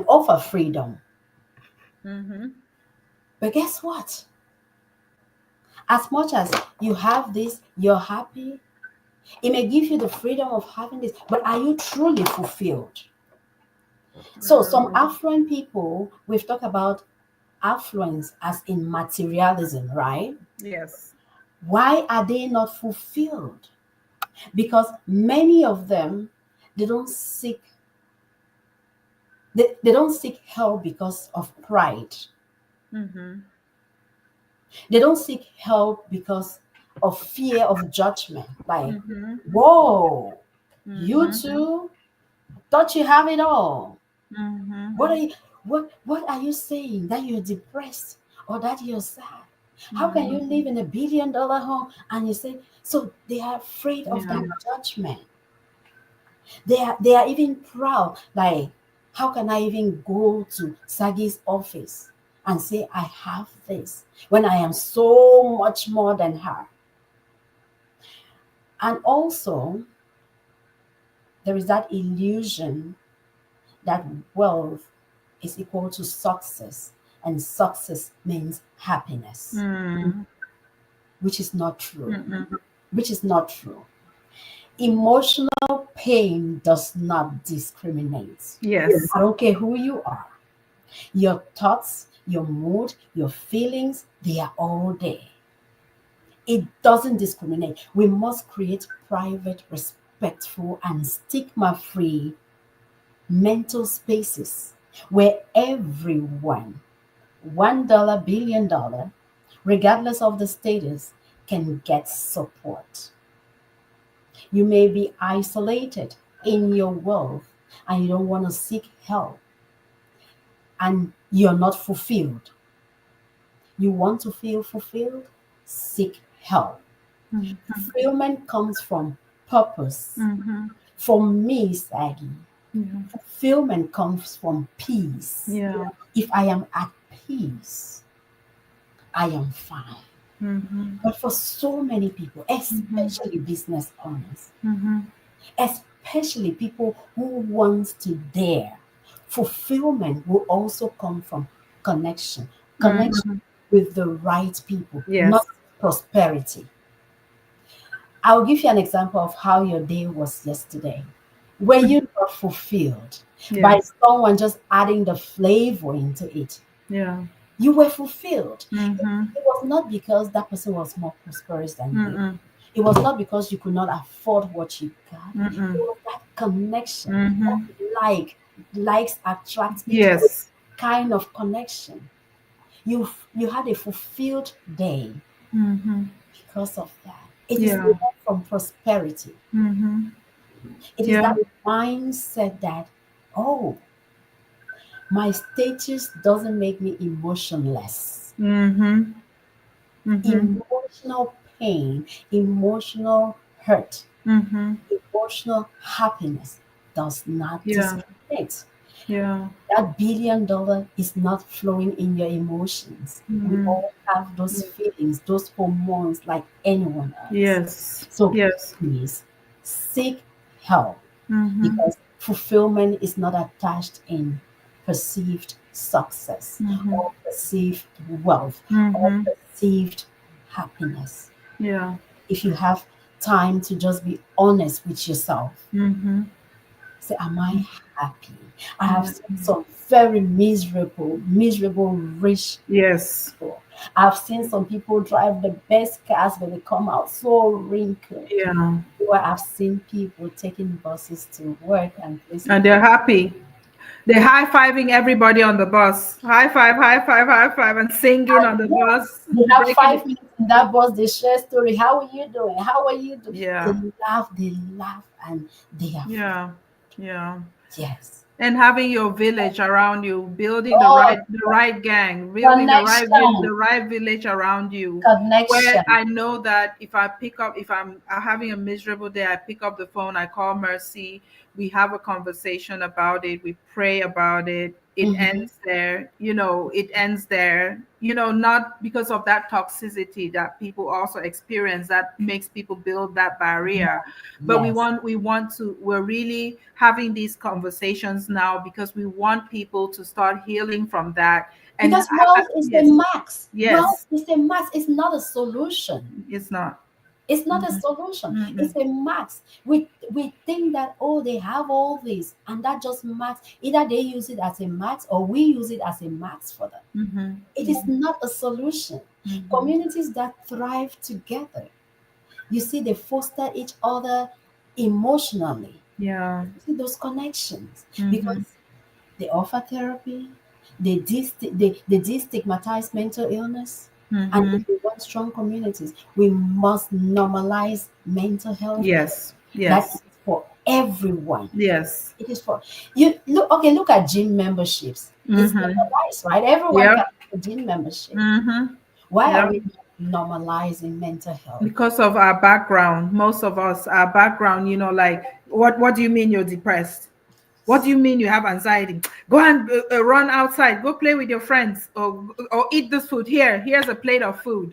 offer freedom. Mm-hmm. But guess what? As much as you have this, you're happy. It may give you the freedom of having this, but are you truly fulfilled? So some affluent people, we've talked about affluence as in materialism, right? Yes. Why are they not fulfilled? Because many of them, they don't seek they don't seek help because of pride. Mm-hmm. They don't seek help because of fear of judgment. Like, Mm-hmm. whoa, you Mm-hmm. two thought you have it all. Mm-hmm. What are you what are you saying? That you're depressed or that you're sad? How can you Mm-hmm. live in a $1 billion home and you say so? They are afraid of Yeah. that judgment. They are even proud. Like, how can I even go to Sagi's office and say I have this when I am so much more than her? And also, there is that illusion that wealth is equal to success, and success means happiness, Mm-hmm. which is not true. Mm-hmm. Which is not true. Emotional pain does not discriminate. Yes. I don't care who you are. Your thoughts, your mood, your feelings, they are all there. It doesn't discriminate. We must create private, respectful, and stigma free mental spaces where everyone, $1 billion, regardless of the status, can get support. You may be isolated in your wealth and you don't want to seek help and you're not fulfilled. You want to feel fulfilled? Seek help. Mm-hmm. Fulfillment comes from purpose. Mm-hmm. For me, Saggy, Yeah. fulfillment comes from peace. Yeah. If I am at peace, I am fine. Mm-hmm. But for so many people, Mm-hmm. especially business owners, Mm-hmm. especially people who want to dare, fulfillment will also come from connection. Connection Mm-hmm. with the right people, Yes. not prosperity. I'll give you an example of how your day was yesterday. Were you not fulfilled by Yes. someone just adding the flavor into it? Yeah. You were fulfilled. Mm-hmm. It was not because that person was more prosperous than you. Mm-mm. It was not because you could not afford what you got. It Mm-mm. was that connection. Mm-hmm. Like likes attract each other Yes. kind of connection. You had a fulfilled day Mm-hmm. because of that. It is Yeah. not from prosperity. Mm-hmm. It is Yeah. that mindset that, oh, my status doesn't make me emotionless. Mm-hmm. Mm-hmm. Emotional pain, emotional hurt, Mm-hmm. emotional happiness does not Yeah. discriminate. Yeah. That $1 billion is not flowing in your emotions. We Mm-hmm. all have those feelings, those hormones like anyone else. Yes. So Yes. please seek help Mm-hmm. because fulfillment is not attached in perceived success Mm-hmm. or perceived wealth or Mm-hmm. perceived happiness. Yeah. If you have time to just be honest with yourself, Mm-hmm. say, am I happy? I have Yeah. seen some very miserable rich Yes. people. I've seen some people drive the best cars, but they come out so wrinkled. Yeah. Or I've seen people taking buses to work and places. And they're happy. They're high fiving everybody on the bus. High five, and singing And on the yes, bus, they have breaking it. 5 minutes in that bus. They share story. How are you doing? How are you doing? Yeah. They laugh, and they are Yeah. Yeah. yes. And having your village around you, building Oh, the right gang, building the connection, right village around you. Where connection. I know that if I'm having a miserable day, I pick up the phone, I call Mercy. we have a conversation about it, we pray about it, it Mhm. ends there, it ends there, not because of that toxicity that people also experience that makes people build that barrier. But Yes. we're really having these conversations now because we want people to start healing from that. And Because wealth is the yes, max. Wealth yes, is the max. It's not a solution. it's not. It's not a Mhm, solution. mhm, It's a max. We think that, oh, they have all this, and that just max. Either they use it as a max or we use it as a max for them. mhm, It is not a solution. mhm. Communities that thrive together, you see, they foster each other emotionally. Yeah. You see those connections because Mhm, they offer therapy, they destigmatize mental illness. And if mhm. we want strong communities, we must normalize mental health care. Yes, That yes, is for everyone. yes. It is for you. Look, okay, look at gym memberships. It's Mhm. normalized, right? Everyone Yep. can have a gym membership. Mhm. Why are Yep. we not normalizing mental health? Because of our background, most of us, our background, like, what do you mean you're depressed? What do you mean you have anxiety? Go and run outside, go play with your friends, or eat this food. Here's a plate of food.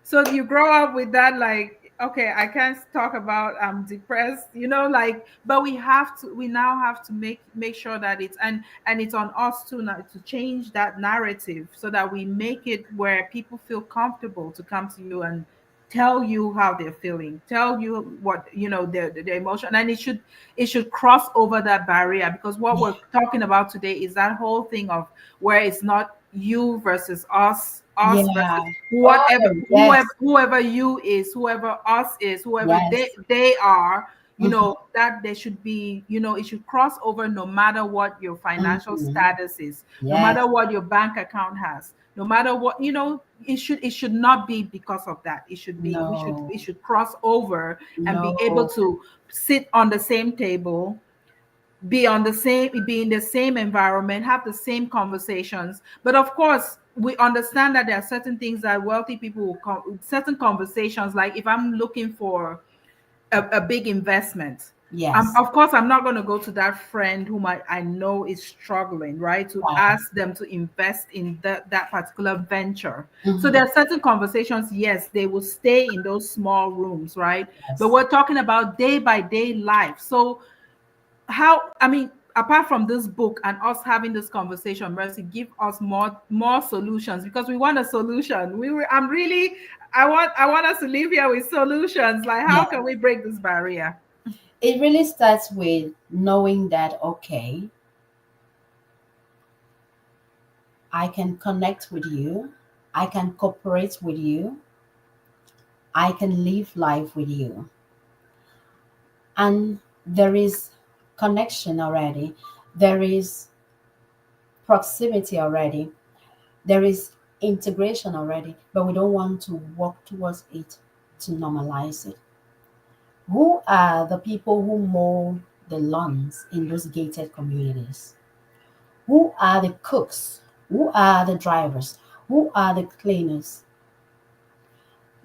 So you grow up with that, like, okay, I can't talk about I'm depressed, like, but we now have to make sure that and it's on us too now to change that narrative so that we make it where people feel comfortable to come to you and tell you how they're feeling, tell you what, their emotion, and it should cross over that barrier, because what Yeah. we're talking about today is that whole thing of where it's not you versus us versus Yeah. whatever, Oh, yes. whoever you is, whoever us is, whoever they Yes. they are, Mhm. that there should be, it should cross over no matter what your financial Mhm. status is, no matter Yes. what your bank account has, no matter what, it should not be because of that. It should be, we should No. it should cross over and be able No. to sit on the same table, be in the same environment, have the same conversations. But of course, we understand that there are certain things that wealthy people will certain conversations, like if I'm looking for a big investment, Yes. of course I'm not going to go to that friend whom I know is struggling, right, to Right. ask them to invest in that particular venture. So Mhm. there are certain conversations, yes, they will stay in those small rooms, right? But Yes. we're talking about day by day life. So apart from this book and us having this conversation, Mercy, give us more solutions, because we want a solution. I want us to live here with solutions, like how Yeah. can we break this barrier? It really starts with knowing that, okay, I can connect with you, I can cooperate with you, I can live life with you. And there is connection already, there is proximity already, there is integration already, but we don't want to work towards it to normalize it. Who are the people who mow the lawns in those gated communities? Who are the cooks? Who are the drivers? Who are the cleaners?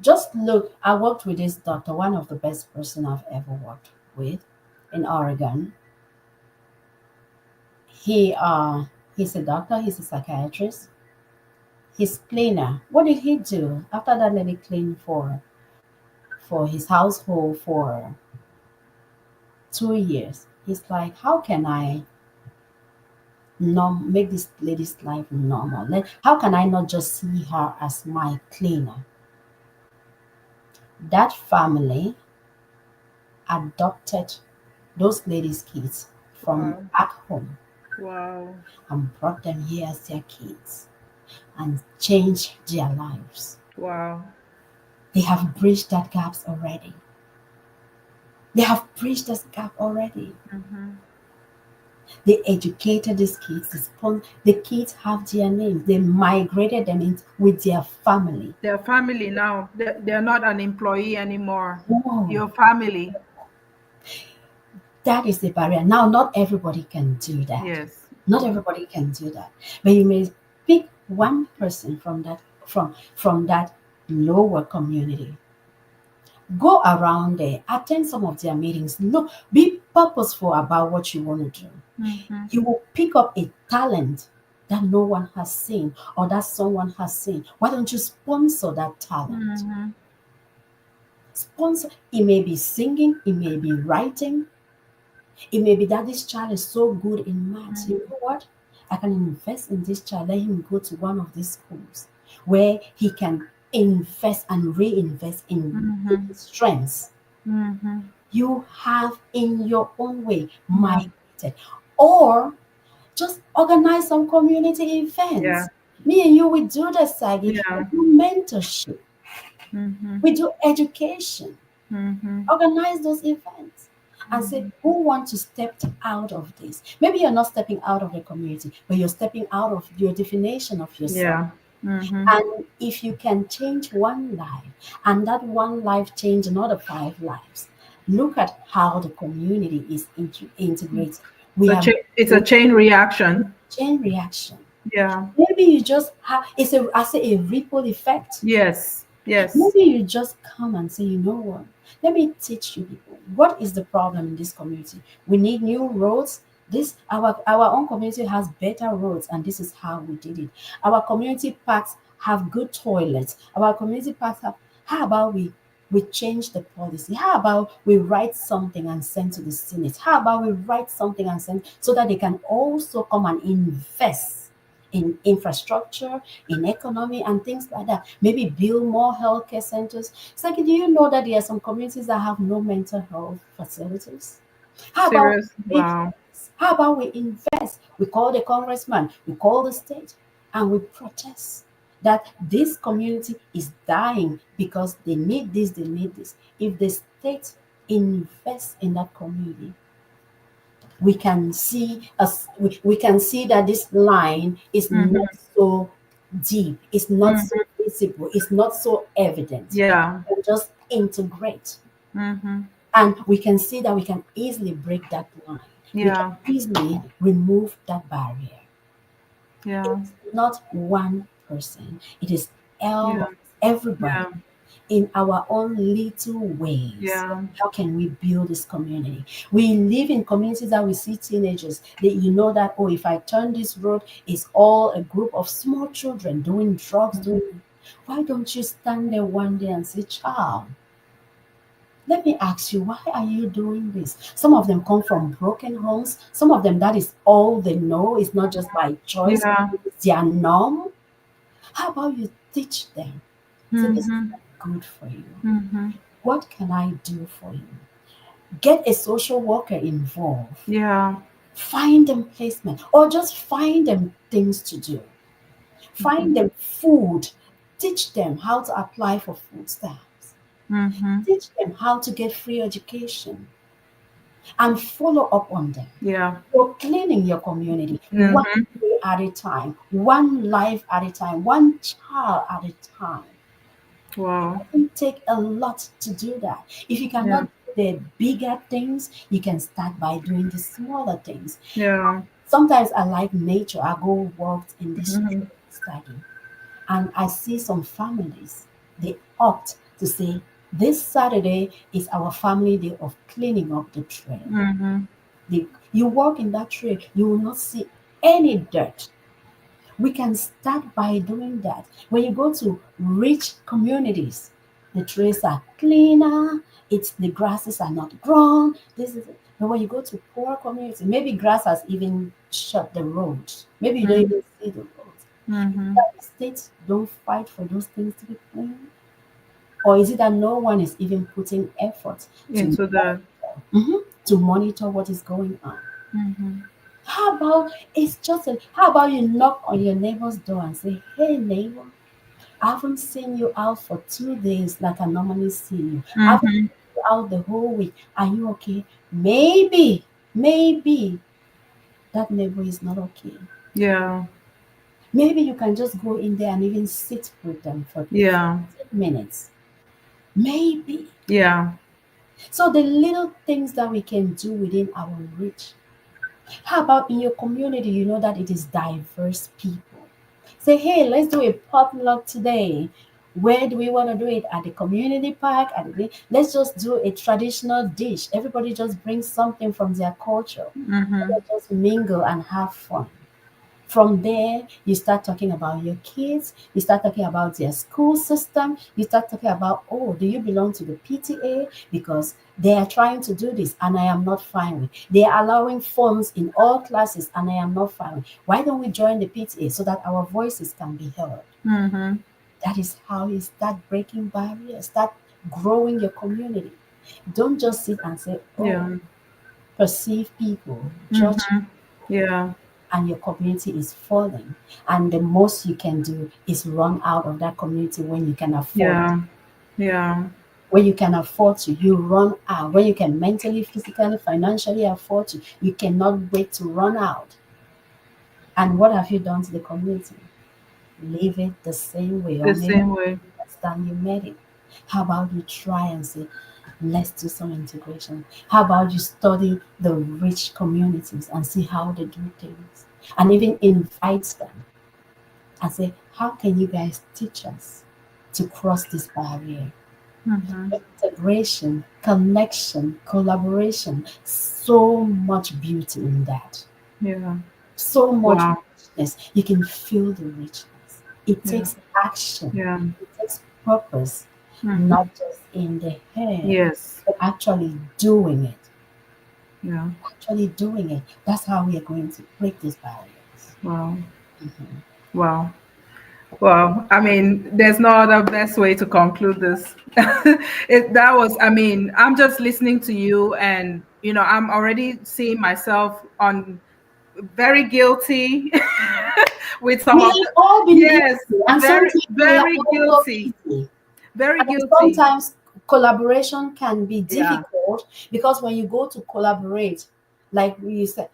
Just look, I worked with this doctor, one of the best person I've ever worked with in Oregon. He's a doctor, he's a psychiatrist, he's cleaner. What did he do after that lady cleaned for his household for 2 years? He's like, how can I make this lady's life normal? Like, how can I not just see her as my cleaner? That family adopted those ladies' kids from Wow. back home Wow. and brought them here as their kids and changed their lives. Wow. They have bridged that gaps already. They have bridged this gap already. Hmm. They educated these kids. The kids have their names. They migrated them in with their family. Their family now, they're not an employee anymore. Oh, Your family. that is the barrier. Now, not everybody can do that. Yes. Not everybody can do that. But you may pick one person from that lower community. Go around there, attend some of their meetings. Look, be purposeful about what you want to do. Mhm. You will pick up a talent that no one has seen or that someone has seen. Why don't you sponsor that talent? Mhm. Sponsor. It may be singing, it may be writing, it may be that this child is so good in maths. You know what? I can invest in this child, let him go to one of these schools where he can invest and reinvest in Mhm. his strengths Mhm. you have in your own way Yeah. migrated. Or just organize some community Yeah. events. Me and you, we do the Sagi, we Yeah. do mentorship, Mhm. we do education, Mhm. organize those events and say, Mhm. who wants to step out of this? Maybe you're not stepping out of the community, but you're stepping out of your definition of yourself. Yeah. Mhm. And if you can change one life and that one life change another five lives, look at how the community is integrated. We So have it's a chain reaction. chain reaction. Yeah. Maybe you just have it's a I say a ripple effect. Yes. Yes. Maybe you just come and say, you know what? Let me teach you people what is the problem in this community. We need new roads. This our own community has better roads, and this is how we did it. Our community parks have good toilets. Our community parks have. How about we change the policy? How about we write something and send to the Senate? How about we write something and send so that they can also come and invest in infrastructure, in economy, and things like that. Maybe build more healthcare centers. Second, do you know that there are some communities that have no mental health facilities? How about Serious. we make Wow. how about we invest? We call the congressman, we call the state, and we protest that this community is dying because they need this, they need this. If the state invests in that community, we can see us we can see that this line is Mhm. not so deep, it's not so Mhm. visible, it's not so evident. Yeah. We can just integrate Mhm. and we can see that we can easily break that line. We can Yeah. easily remove that barrier. Yeah. It's not one person, it is Yeah. everybody Yeah. in our own little ways. Yeah. How can we build this community? We live in communities that we see teenagers that you know that, oh, if I turn this road, it's all a group of small children doing drugs, doing. Why don't you stand there one day and say, child, let me ask you, why are you doing this? Some of them come from broken homes. Some of them, that is all they know. It's not just by choice, Yeah. it's their norm. How about you teach them? Say, this is Mhm. not good for you. Mhm. What can I do for you? Get a social worker involved. Yeah. Find them placement or just find them things to do. Find them food. Teach them how to apply for food stamps. Mhm. Teach them how to get free education and follow up on them. Yeah. You're cleaning your community one Mhm. day at a time, one life at a time, one child at a time. Wow. It take a lot to do that. If you Yeah. cannot do the bigger things, you can start by doing the smaller things. Yeah. Sometimes I like nature. I go walk in the street Mhm. study, and I see some families. They opt to say, "This Saturday is our family day of cleaning up the trail." Mhm. You walk in that trail, you will not see any dirt. We can start by doing that. When you go to rich communities, the trees are cleaner, it's the grasses are not grown. This is it. But when you go to poor communities, maybe grass has even shut the roads. Maybe you don't Mhm. even see the roads. Mhm. That the states don't fight for those things to be clean? Or is it that no one is even putting effort to Into the. to monitor what is going on? Mhm. How about how about you knock on your neighbor's door and say, "Hey neighbor, I haven't seen you out for 2 days like I normally see you. I haven't Mhm. seen you out the whole week. Are you okay?" Maybe that neighbor is not okay. Yeah. Maybe you can just go in there and even sit with them for Yeah. 15 minutes. Maybe. Yeah. So the little things that we can do within our reach. How about in your community, you know that it is diverse people? Say, hey, let's do a potluck today. Where do we want to do it? At the community park? Let's just do a traditional dish. Everybody just brings something from their culture. Mm-hmm. Let's just mingle and have fun. From there, you start talking about your kids, you start talking about their school system, you start talking about, oh, do you belong to the PTA? Because they are trying to do this and I am not fine with. They are allowing phones in all classes and I am not fine with. Why don't we join the PTA so that our voices can be heard? Mm-hmm. That is how you start breaking barriers, start growing your community. Don't just sit and say, oh, Yeah. perceive people, judge, Mm-hmm. Yeah. and your community is falling. And the most you can do is run out of that community when you can afford. Yeah. Yeah. When you can afford to, you run out. When you can mentally, physically, financially afford to, you cannot wait to run out. And what have you done to the community? Leave it the same way, or The maybe same way. next time you met it. How about you try and say, let's do some integration? How about you study the rich communities and see how they do things? And even invite them and say, how can you guys teach us to cross this barrier? Mm-hmm. Integration, connection, collaboration, so much beauty in that. Yeah. So much Wow. richness. You can feel the richness. It Yeah. takes action, Yeah. it takes purpose, Mm-hmm. not just in the head, Yes. but actually doing it. Yeah. Actually doing it. That's how we are going to break these barriers. Wow. Mhm. Wow. Well, I mean, there's no other best way to conclude this. That was, I mean, I'm just listening to you, and I'm already seeing myself on very guilty with some We of have the, all been yes, guilty, and very, sometimes we are very also guilty, guilty. very And guilty. sometimes collaboration can be Yeah, difficult because when you go to collaborate, like you said,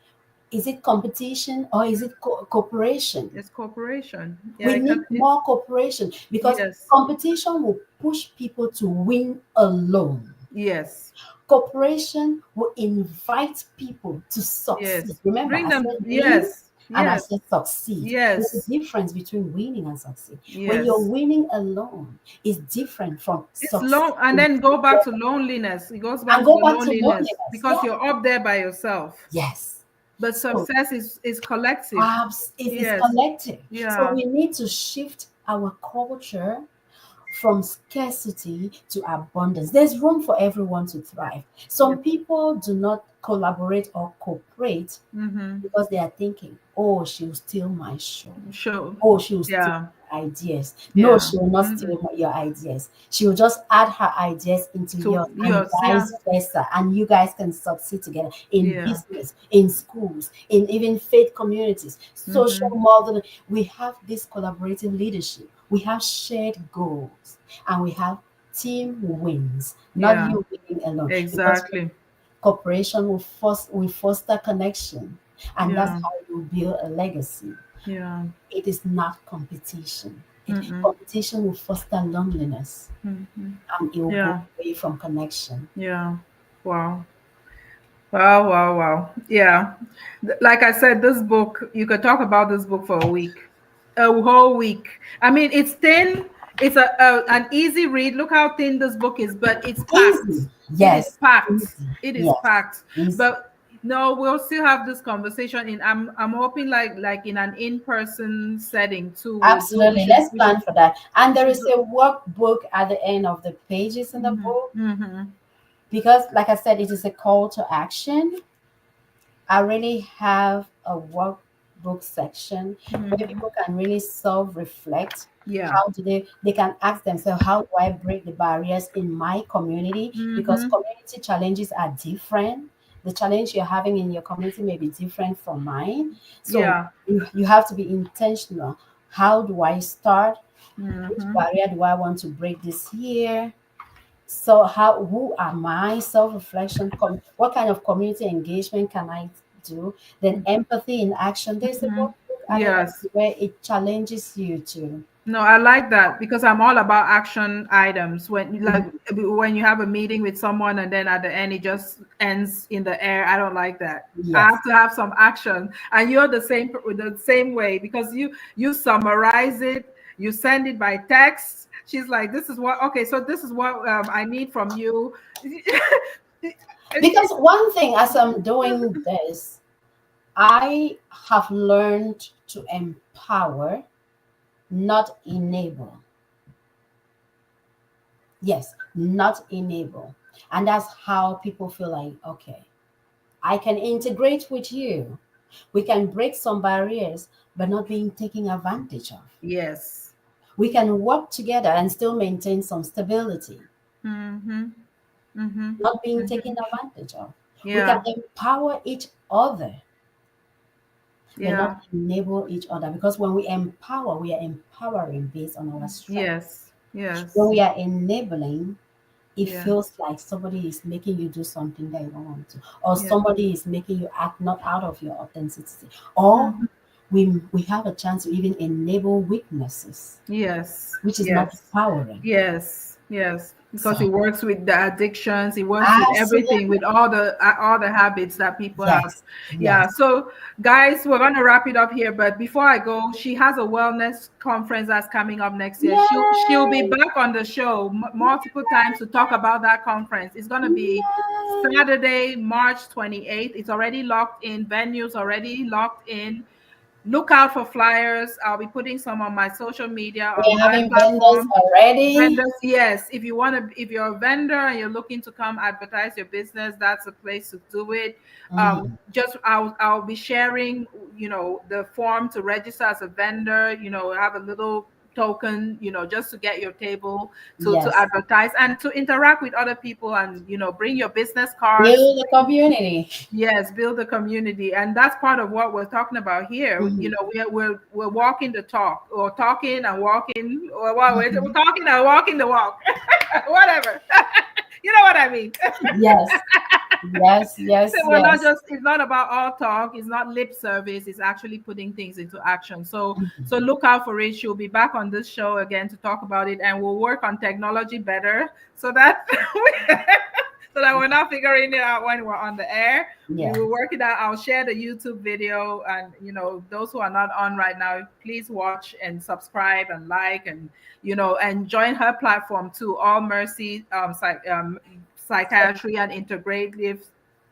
is it competition or is it cooperation? it's cooperation. Yeah, We need more cooperation because yes, competition will push people to win alone. yes, Cooperation will invite people to succeed. yes. Remember, Bring I them. said win Yes, and I yes, said succeed. There's a yes, difference between winning and succeed. When you're yes. winning alone, is different from It's long, succeeding and then go back to together. loneliness. It goes And back to go the back to loneliness loneliness. because Yeah. you're up there by yourself. Yes. But So success is collective. perhaps it is Yes. collective. So Yeah. we need to shift our culture from scarcity to abundance. There's room for everyone to thrive. Yes. Some people do not collaborate or cooperate Mm-hmm. because they are thinking, oh, she'll steal my show. Sure. Oh, she will steal Yeah. my ideas. No, Yeah. she will not Mm-mm. steal your ideas. She will just add her ideas into To yours and yours. Yeah. vice versa. And you guys can succeed together in Yeah. business, in schools, in even faith communities, social Mm-hmm. modeling. We have this collaborative leadership. We have shared goals and we have team wins, not Yeah. you winning alone. Because Exactly. cooperation will foster connection. And that's Yeah. how you build a legacy. Yeah. It is not competition. Mm-mm. Competition will foster loneliness Mm-hmm. and it will go Yeah. away from connection. Yeah. Wow. Wow, wow, wow. Yeah. Like I said, this book, you could talk about this book for a week, a whole week. I mean, it's thin. It's an easy read. Look how thin this book is, but it's packed. Easy. It is Yes. packed. Easy. It is Yes. packed. Easy. But no, we'll still have this conversation in I'm hoping like in an in-person setting too. We Absolutely. should Let's we should plan for that. And we there should is a workbook at the end of the pages in the mm-hmm, book mm-hmm, because, like I said, it is a call to action. I really have a workbook section where mm-hmm. people can really self-reflect. Yeah. How do they can ask themselves, how do I break the barriers in my community? Because Mm-hmm. community challenges are different. The challenge you're having in your community may be different from mine. So Yeah. you have to be intentional. How do I start? Which Mm-hmm. barrier do I want to break this year? So how who am I? Self-reflection, what kind of community engagement can I do? Then empathy in action. There's a Mm-hmm. workbook at the end Yes. where it challenges you to. No, I like that because I'm all about action items. Mhm. When you have a meeting with someone and then at the end it just ends in the air. I don't like that. I Yes. have to have some action, and you're the same way because you summarize it. You send it by text. She's like, this is what, okay, so this is what I need from you. Because one thing, as I'm doing this, I have learned to empower, not enable. Yes, not enable. And that's how people feel like, okay, I can integrate with you. We can break some barriers, but not being taken advantage of. Yes. We can work together and still maintain some stability, Mm-hmm. Mm-hmm. not being Mm-hmm. taken advantage of. We can Yeah. empower each other, but Yeah. not enable each other. Because when we empower, we are empowering based on our strength. Yes. When Yes. we are enabling, it Yeah. feels like somebody is making you do something that you don't want to, or Yeah. somebody is making you act not out of your authenticity, or Mhm. we have a chance to even enable weaknesses, Yes. which is not Yes. empowering. Yes. Yes. Because So it works with the addictions, it works with everything, with absolutely, all the habits that people have. yes, Yeah. yes, So guys, we're gonna wrap it up here. But before I go, she has a wellness conference that's coming up next year. She'll be yay, back on the show multiple times to talk about that conference. It's gonna be yay. Saturday, March 28th. It's already locked in, venues already locked in. Look out for flyers. I'll be putting some on my social media, on We're my having vendors platform. already. Vendors, yes. If you want to, if you're a vendor and you're looking to come advertise your business, that's a place to do it. Mhm. Just I'll be sharing, the form to register as a vendor. Have a little token, just to get your table to Yes, advertise and to interact with other people, and bring your business cards. build a community. Yes, build a community, and that's part of what we're talking about here. Mhm, We're walking the talk, or talking and walking, or well, we're mhm. talking and walking the walk, whatever. You know what I mean? Yes, yes, So yes, we're not yes. just. It's not about all talk. It's not lip service. It's actually putting things into action. So look out for it. She'll be back on this show again to talk about it, and we'll work on technology better so that so that we're not figuring it out when we're on the air. We Yeah. will work it out. I'll share the YouTube video, and those who are not on right now, please watch and subscribe and like, and and join her platform too. All Mercy Psychiatry and Integrative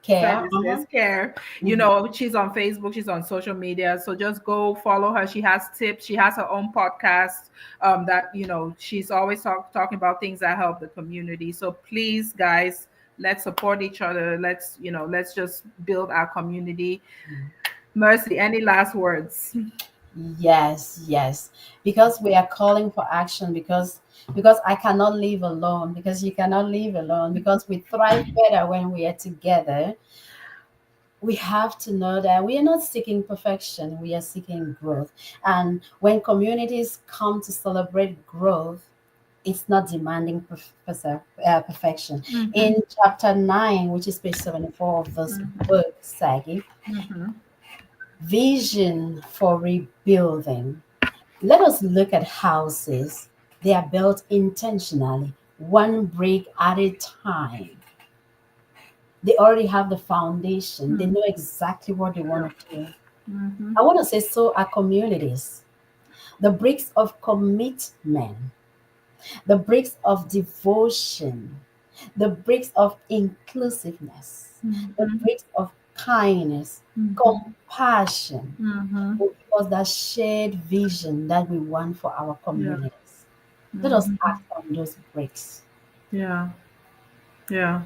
Care. Services Care. Mhm. She's on Facebook, she's on social media. So just go follow her. She has tips. She has her own podcast that she's always talking about things that help the community. So please, guys, let's support each other. Let's just build our community. Mercy, any last words? Yes, yes. Because we are calling for action, because I cannot live alone, because you cannot live alone, because we thrive better when we are together. We have to know that we are not seeking perfection, we are seeking growth. And when communities come to celebrate growth, it's not demanding perfection. Mm-hmm. In chapter 9, which is page 74 of this book, Sagi, Mm-hmm. vision for rebuilding. Let us look at houses. They are built intentionally, one brick at a time. They already have the foundation, they know exactly what they want to do. Mm-hmm. I want to say so are communities. The bricks of commitment, the bricks of devotion, the bricks of inclusiveness, the Mm-hmm. bricks of kindness, Mm-hmm. compassion, Mm-hmm. will give us that shared vision that we want for our Yeah. communities. Let us Mm-hmm. act on those bricks. Yeah. Yeah.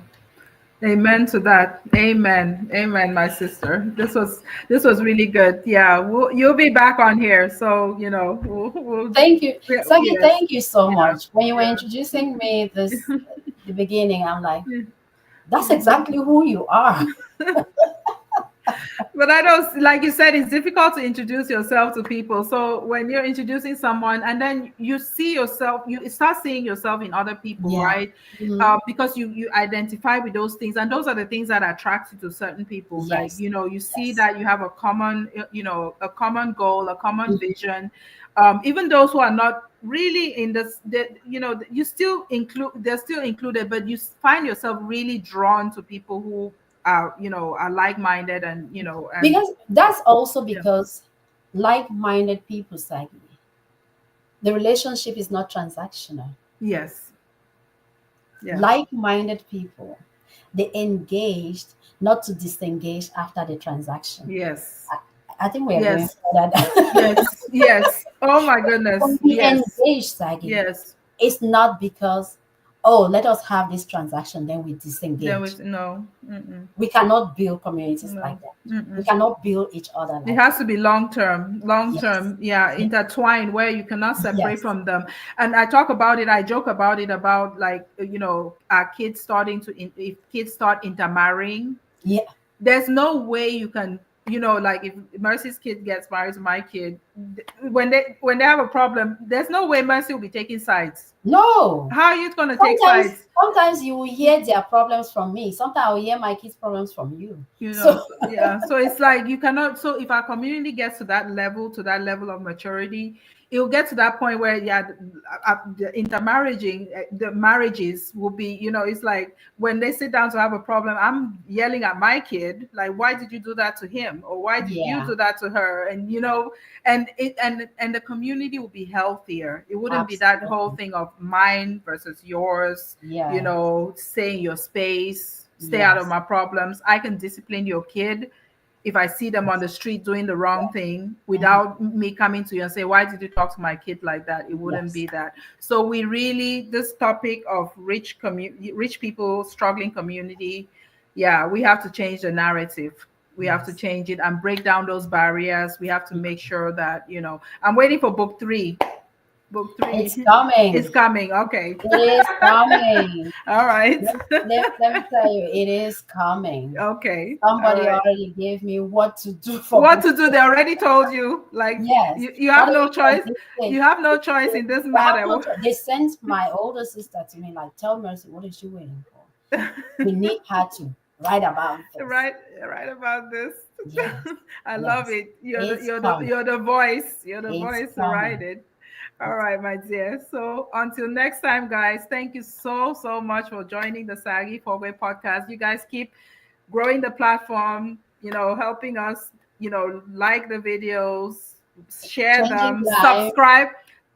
Amen to that. Amen. Amen, my sister. This was really good. Yeah, you'll be back on here. So Thank you. Saki, yes, thank you so yeah, much. When you were yeah. introducing me this the beginning, I'm like, Yeah. that's exactly who you are. But I don't, like you said, it's difficult to introduce yourself to people. So when you're introducing someone and then you see yourself, you start seeing yourself in other people, Yeah. right? Mhm. Because you identify with those things, and those are the things that attract you to certain people. Like Yes. you see Yes. that you have a common goal, a common Mhm. vision. Even those who are not really in this, you still include, they're still included, but you find yourself really drawn to people who are like-minded, and Because that's also yeah. because like-minded people, Sagi, The relationship is not transactional. Yes. Yeah. Like-minded people, they engaged not to disengage after the transaction. Yes. I think we are going Yes. further. Yes. Yes. Oh my goodness. When we Yes. engage, Sagi, Yes. it's not because, oh, let us have this transaction, then we There disengage. was no. Mm-mm. We cannot build communities No. like that. We Mm-mm. cannot build each other It like has that. to be long Yes. term, yeah, Yes. intertwined where you cannot separate Yes. from them. And I talk about it, I joke about it about like, our kids starting to, if kids start intermarrying, Yeah. there's no way you can, like if Mercy's kid gets married to my kid, when they have a problem, there's no way Mercy will be taking sides. No. How are you going to take Sometimes, sides? sometimes you will hear their problems from me. Sometimes I will hear my kids' problems from you. So So, yeah, so it's like you cannot, so if our community gets to that level of maturity, it will get to that point where, yeah, the intermarrying, the marriages will be, it's like when they sit down to have a problem, I'm yelling at my kid like, why did you do that to him, or why did you yeah, do that to her? And and the community will be healthier. It wouldn't be that whole absolutely. thing of mine versus yours, Yes. stay in your space, stay out of Yes. my problems. I can discipline your kid if I see them on the street doing the wrong thing Mhm. without me coming to you and say, why did you talk to my kid like that? It wouldn't Yes. be that. So we really, this topic of rich people, struggling community, yeah, we have to change the narrative. We have to Yes. change it and break down those barriers. We have to make sure that, I'm waiting for book three. Book It's three coming. is coming. Okay. It is coming. All right. Let me tell you, it is coming. Okay. All Somebody right. already gave me what to do for What book. to do? They already told you. Like Yes. you Not have even no for choice. this thing. You have no choice in this matter. They sent my older sister to me, like, tell Mercy, what is she waiting for? We need her to write about this. right, right about this. Yes. I love Yes. it. It's coming. You're the voice. You're the It's voice to write coming. it. All It's right, my dear. So until next time, guys, thank you so much for joining the Saggy Fogwe podcast. You guys keep growing the platform, helping us, like the videos, share changing them, life. subscribe.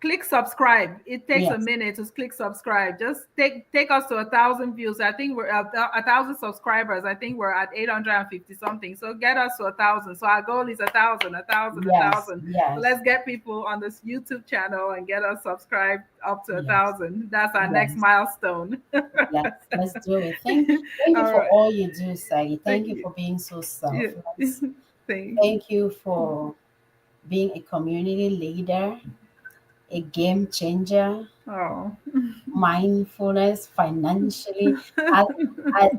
Click subscribe. It takes a Yes. minute to click subscribe. Just take us to 1,000 views. I think we're at 1,000 subscribers. I think we're at 850 something. So get us to 1,000. So our goal is 1,000, 1,000, a Yes. thousand. So Yes. let's get people on this YouTube channel and get us subscribed up to a Yes. thousand. That's our next Yes. milestone. Yes. Let's do it. Thank you All for right. all you do, Sagi. Thank Thank you you. for being so Yeah. selfless. Thank Thank you for being a community leader, a game changer, Oh. mindfulness, financially. I,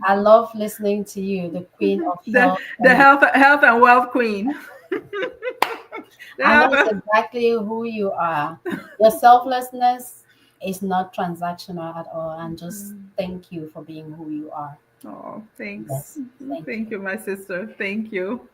I love listening to you, the queen of the health. the And health and wealth queen. The and health that's exactly who you are. Your selflessness is not transactional at all. And just thank you for being who you are. Oh, thanks. Yes, thank Thank you. you, my sister. Thank you.